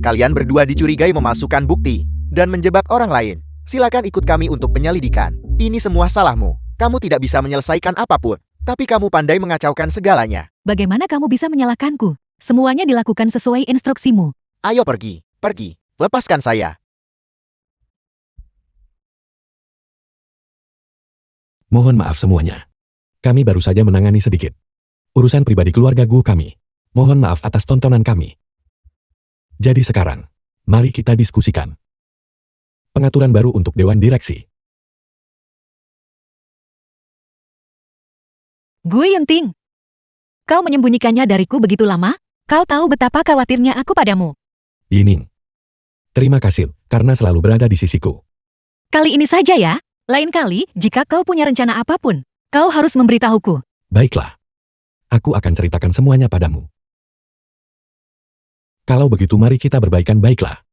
[SPEAKER 3] Kalian berdua dicurigai memalsukan bukti dan menjebak orang lain. Silakan ikut kami untuk penyelidikan. Ini semua salahmu. Kamu tidak bisa menyelesaikan apapun, tapi kamu pandai mengacaukan segalanya.
[SPEAKER 1] Bagaimana kamu bisa menyalahkanku? Semuanya dilakukan sesuai instruksimu.
[SPEAKER 3] Ayo pergi, pergi. Lepaskan saya.
[SPEAKER 2] Mohon maaf semuanya. Kami baru saja menangani sedikit urusan pribadi keluarga Gu kami. Mohon maaf atas tontonan kami. Jadi sekarang, mari kita diskusikan pengaturan baru untuk Dewan Direksi.
[SPEAKER 1] Gu Yunting. Kau menyembunyikannya dariku begitu lama? Kau tahu betapa khawatirnya aku padamu.
[SPEAKER 2] Yining. Terima kasih karena selalu berada di sisiku.
[SPEAKER 1] Kali ini saja ya. Lain kali, jika kau punya rencana apapun, kau harus memberitahuku.
[SPEAKER 2] Baiklah. Aku akan ceritakan semuanya padamu. Kalau begitu mari kita berbaikan baiklah.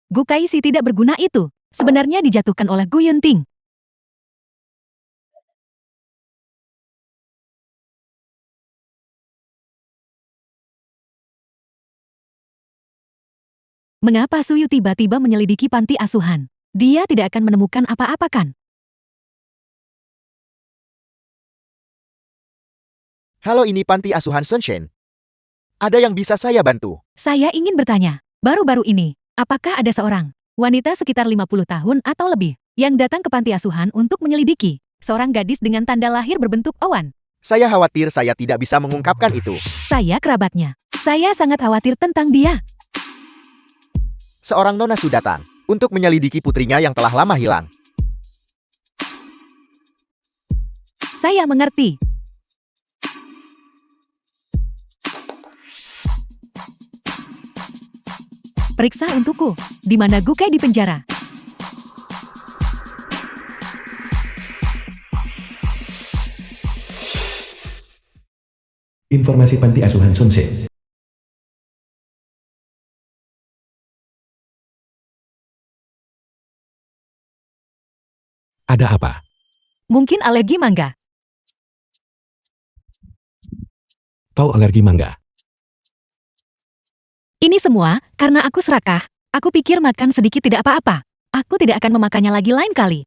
[SPEAKER 1] Gu Kaisi tidak berguna itu, sebenarnya dijatuhkan oleh Gu Yunting. Mengapa Suyu tiba-tiba menyelidiki panti asuhan? Dia tidak akan menemukan apa-apa kan?
[SPEAKER 3] Halo, ini panti asuhan Sunshine. Ada yang bisa saya bantu?
[SPEAKER 1] Saya ingin bertanya, baru-baru ini, apakah ada seorang wanita sekitar 50 tahun atau lebih yang datang ke panti asuhan untuk menyelidiki seorang gadis dengan tanda lahir berbentuk awan?
[SPEAKER 3] Saya khawatir saya tidak bisa mengungkapkan itu.
[SPEAKER 1] Saya kerabatnya. Saya sangat khawatir tentang dia.
[SPEAKER 3] Seorang nona sudah datang untuk menyelidiki putrinya yang telah lama hilang.
[SPEAKER 1] Saya mengerti. Periksa untukku. Di mana Gukai di penjara?
[SPEAKER 2] Informasi panti asuhan Sunshine. Ada apa?
[SPEAKER 1] Mungkin alergi mangga.
[SPEAKER 2] Kau alergi mangga.
[SPEAKER 1] Ini semua karena aku serakah. Aku pikir makan sedikit tidak apa-apa. Aku tidak akan memakannya lagi lain kali.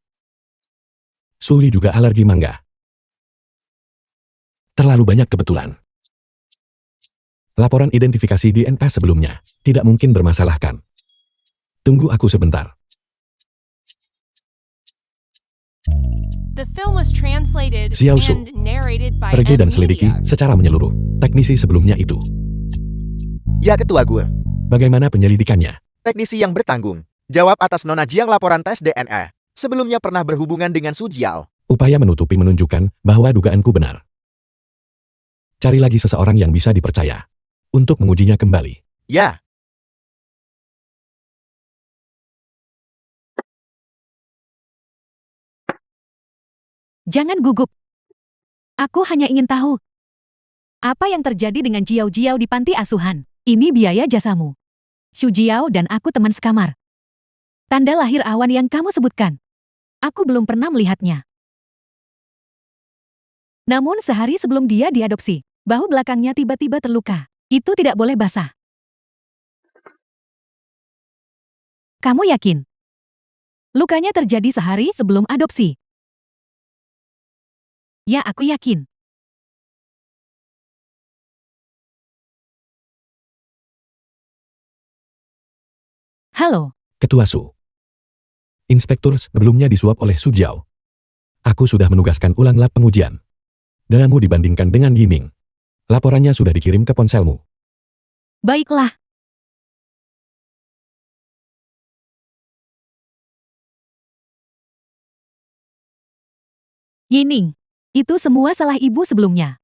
[SPEAKER 2] Suli juga alergi mangga. Terlalu banyak kebetulan. Laporan identifikasi DNA sebelumnya tidak mungkin bermasalahkan. Tunggu aku sebentar.
[SPEAKER 4] The film was translated
[SPEAKER 2] Xiao Su,
[SPEAKER 4] and narrated by
[SPEAKER 2] Pergi
[SPEAKER 4] M
[SPEAKER 2] dan selidiki
[SPEAKER 4] Media.
[SPEAKER 2] secara menyeluruh teknisi sebelumnya itu.
[SPEAKER 3] Ya Ketua Gue.
[SPEAKER 2] Bagaimana penyelidikannya?
[SPEAKER 3] Teknisi yang bertanggung jawab atas Nona Jiang laporan tes DNA. Sebelumnya pernah berhubungan dengan Su Jiao.
[SPEAKER 2] Upaya menutupi menunjukkan bahwa dugaanku benar. Cari lagi seseorang yang bisa dipercaya untuk mengujinya kembali.
[SPEAKER 3] Ya,
[SPEAKER 1] Jangan gugup. Aku hanya ingin tahu. Apa yang terjadi dengan Jiao Jiao di panti asuhan? Ini biaya jasamu. Xu Jiao dan aku teman sekamar. Tanda lahir awan yang kamu sebutkan. Aku belum pernah melihatnya. Namun sehari sebelum dia diadopsi, bahu belakangnya tiba-tiba terluka. Itu tidak boleh basah. Kamu yakin? Lukanya terjadi sehari sebelum adopsi. Ya, aku yakin. Halo,
[SPEAKER 2] Ketua Su. Inspektur sebelumnya disuap oleh Su Jiao. Aku sudah menugaskan ulang lab pengujian. Denganmu dibandingkan dengan Yiming. Laporannya sudah dikirim ke ponselmu.
[SPEAKER 1] baiklah. Yining, itu semua salah ibu sebelumnya.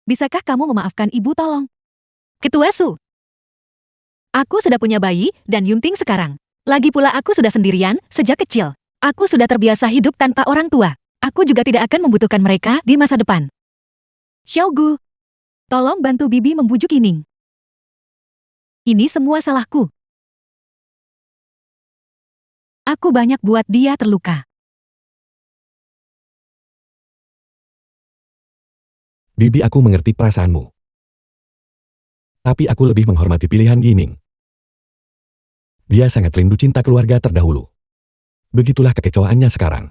[SPEAKER 1] Bisakah kamu memaafkan ibu tolong? Ketua Su. Aku sudah punya bayi dan Yunting sekarang. Lagi pula aku sudah sendirian sejak kecil. Aku sudah terbiasa hidup tanpa orang tua. Aku juga tidak akan membutuhkan mereka di masa depan. Xiaogu, tolong bantu Bibi membujuk Yining. Ini semua salahku. Aku banyak buat dia terluka.
[SPEAKER 2] Bibi, aku mengerti perasaanmu. Tapi aku lebih menghormati pilihan Yiming. Dia sangat rindu cinta keluarga terdahulu. Begitulah kekecewaannya sekarang.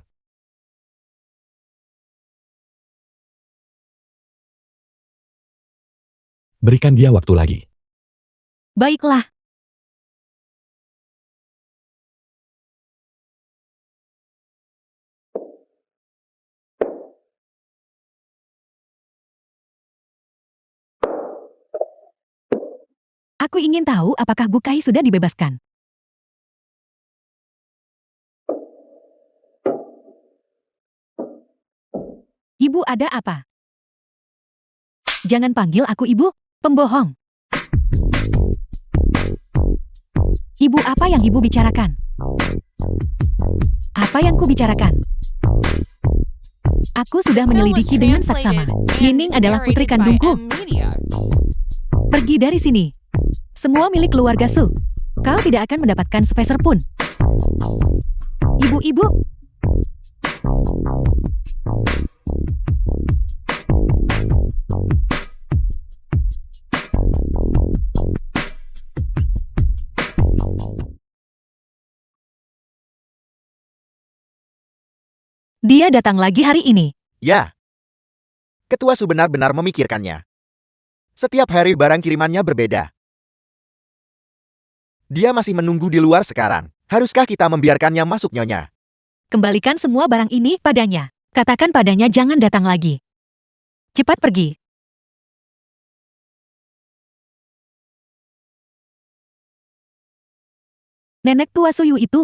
[SPEAKER 2] Berikan dia waktu lagi.
[SPEAKER 1] Baiklah. Aku ingin tahu apakah Bukai sudah dibebaskan. Ibu, ada apa? Jangan panggil aku ibu, pembohong. Ibu, apa yang ibu bicarakan? Apa yang ku bicarakan? Aku sudah
[SPEAKER 4] The film was
[SPEAKER 1] menyelidiki dengan saksama.
[SPEAKER 4] translated and
[SPEAKER 1] Yining adalah putri
[SPEAKER 4] narrated by
[SPEAKER 1] kandungku.
[SPEAKER 4] M Media.
[SPEAKER 1] Pergi dari sini. Semua milik keluarga Su. Kau tidak akan mendapatkan sepeser pun. Ibu-ibu. Dia datang lagi hari ini.
[SPEAKER 3] ya. Ketua Su benar-benar memikirkannya. Setiap hari barang kirimannya berbeda. Dia masih menunggu di luar sekarang. Haruskah kita membiarkannya masuk, Nyonya?
[SPEAKER 1] Kembalikan semua barang ini padanya. Katakan padanya jangan datang lagi. Cepat pergi. Nenek tua Suyu itu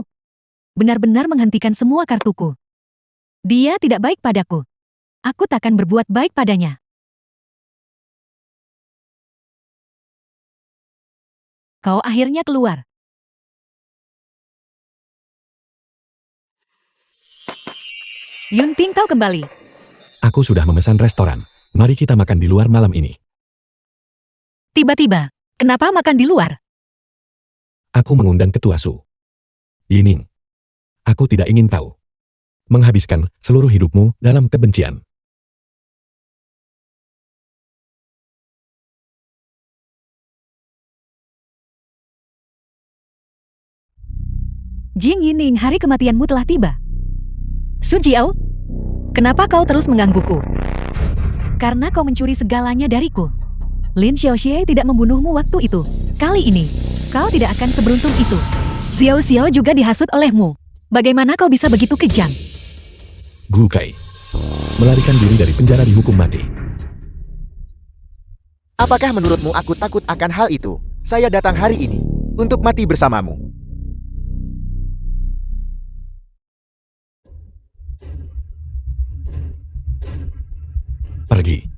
[SPEAKER 1] benar-benar menghentikan semua kartuku. Dia tidak baik padaku. Aku takkan berbuat baik padanya. Kau akhirnya keluar. Yunting, kau kembali.
[SPEAKER 2] Aku sudah memesan restoran. Mari kita makan di luar malam ini.
[SPEAKER 1] Tiba-tiba, kenapa makan di luar?
[SPEAKER 2] Aku mengundang Ketua Su. Yining. Aku tidak ingin tahu. Menghabiskan seluruh hidupmu dalam kebencian.
[SPEAKER 1] Jing Yining, hari kematianmu telah tiba. Su Jiao, kenapa kau terus menggangguku? Karena kau mencuri segalanya dariku. Lin Xiaoxie tidak membunuhmu waktu itu. Kali ini, kau tidak akan seberuntung itu. Xiao Xiao juga dihasut olehmu. Bagaimana kau bisa begitu kejam?
[SPEAKER 2] Gu Kai. Melarikan diri dari penjara dihukum mati.
[SPEAKER 3] Apakah menurutmu aku takut akan hal itu? Saya datang hari ini untuk mati bersamamu.
[SPEAKER 2] Pergi.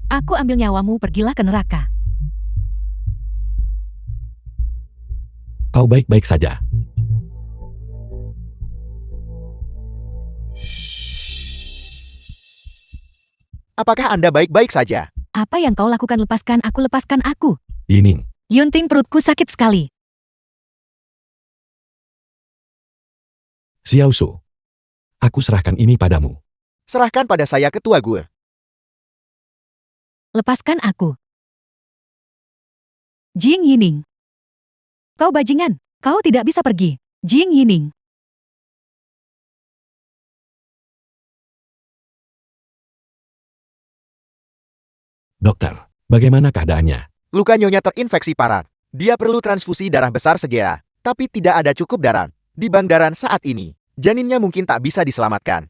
[SPEAKER 1] Aku ambil nyawamu, pergilah ke neraka.
[SPEAKER 2] Kau baik-baik saja.
[SPEAKER 3] Apakah Anda baik-baik saja?
[SPEAKER 1] Apa yang kau lakukan? Lepaskan aku.
[SPEAKER 2] Yining.
[SPEAKER 1] Yunting, perutku sakit sekali.
[SPEAKER 2] Xiao Su. Aku serahkan ini padamu.
[SPEAKER 3] Serahkan pada saya, Ketua Gue.
[SPEAKER 1] Lepaskan aku. Jing Yining. Kau bajingan, kau tidak bisa pergi. Jing Yining.
[SPEAKER 2] Dokter, bagaimana keadaannya?
[SPEAKER 3] Luka nyonya terinfeksi parah. Dia perlu transfusi darah besar segera. Tapi tidak ada cukup darah di bank darah saat ini. Janinnya mungkin tak bisa diselamatkan.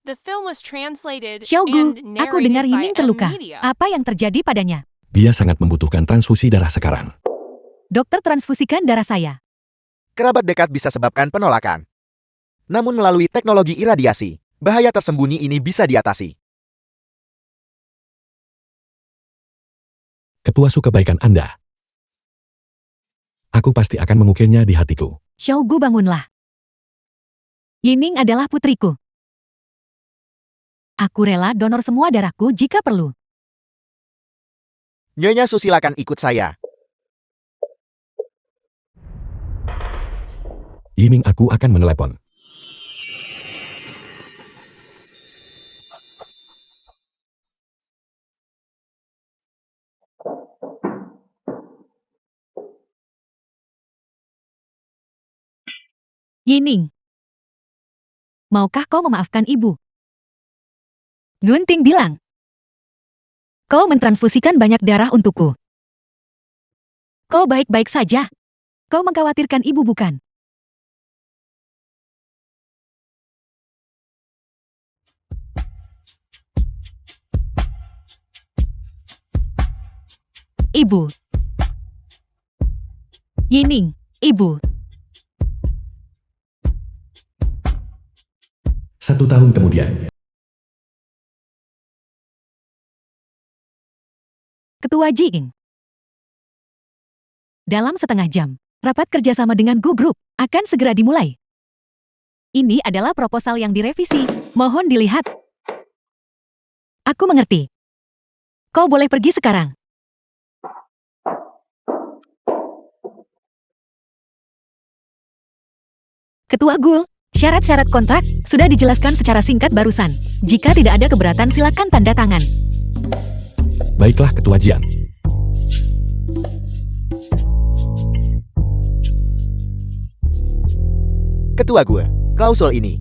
[SPEAKER 4] The film was translated
[SPEAKER 1] Xiaogu,
[SPEAKER 4] and
[SPEAKER 1] aku dengar
[SPEAKER 4] narrated by
[SPEAKER 1] Yining terluka.
[SPEAKER 4] M-Media.
[SPEAKER 1] Apa yang terjadi padanya?
[SPEAKER 2] Dia sangat membutuhkan transfusi darah sekarang.
[SPEAKER 1] Dokter, transfusikan darah saya.
[SPEAKER 3] Kerabat dekat bisa sebabkan penolakan. Namun melalui teknologi iradiasi, bahaya tersembunyi ini bisa diatasi.
[SPEAKER 2] Ketua Su, kebaikan Anda. Aku pasti akan mengukirnya di hatiku.
[SPEAKER 1] Xiaogu, bangunlah. Yining adalah putriku. Aku rela donor semua darahku jika perlu.
[SPEAKER 3] Nyonya Su, silakan ikut saya.
[SPEAKER 2] Yining, aku akan menelepon.
[SPEAKER 1] Yining. Maukah kau memaafkan ibu? Yunting bilang. Kau mentransfusikan banyak darah untukku. Kau baik-baik saja. Kau mengkhawatirkan ibu, bukan? Ibu. Yining, ibu.
[SPEAKER 2] 1 tahun kemudian.
[SPEAKER 1] Ketua Jing. Dalam setengah jam, rapat kerjasama dengan Gu Group akan segera dimulai. Ini adalah proposal yang direvisi. Mohon dilihat. Aku mengerti. Kau boleh pergi sekarang. Ketua Gul, syarat-syarat kontrak sudah dijelaskan secara singkat barusan. Jika tidak ada keberatan, silakan tanda tangan.
[SPEAKER 2] Baiklah, Ketua Jian.
[SPEAKER 3] Ketua Gue, klausul ini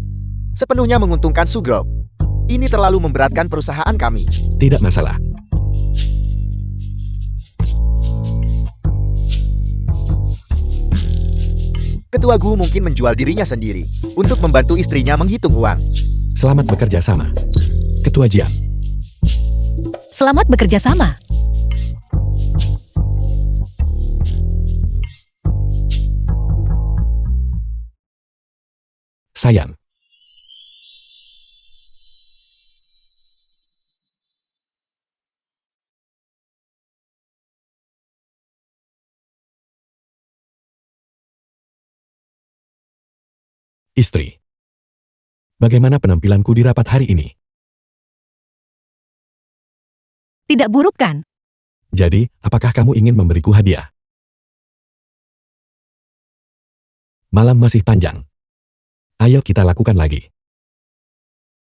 [SPEAKER 3] sepenuhnya menguntungkan Su Group. Ini terlalu memberatkan perusahaan kami.
[SPEAKER 2] Tidak masalah.
[SPEAKER 3] Ketua Gu mungkin menjual dirinya sendiri untuk membantu istrinya menghitung uang.
[SPEAKER 2] Selamat bekerja sama, Ketua Jian.
[SPEAKER 1] Selamat bekerja sama.
[SPEAKER 2] Sayang. Istri. Bagaimana penampilanku di rapat hari ini?
[SPEAKER 1] Tidak buruk kan?
[SPEAKER 2] Jadi, apakah kamu ingin memberiku hadiah? Malam masih panjang. Ayo kita lakukan lagi.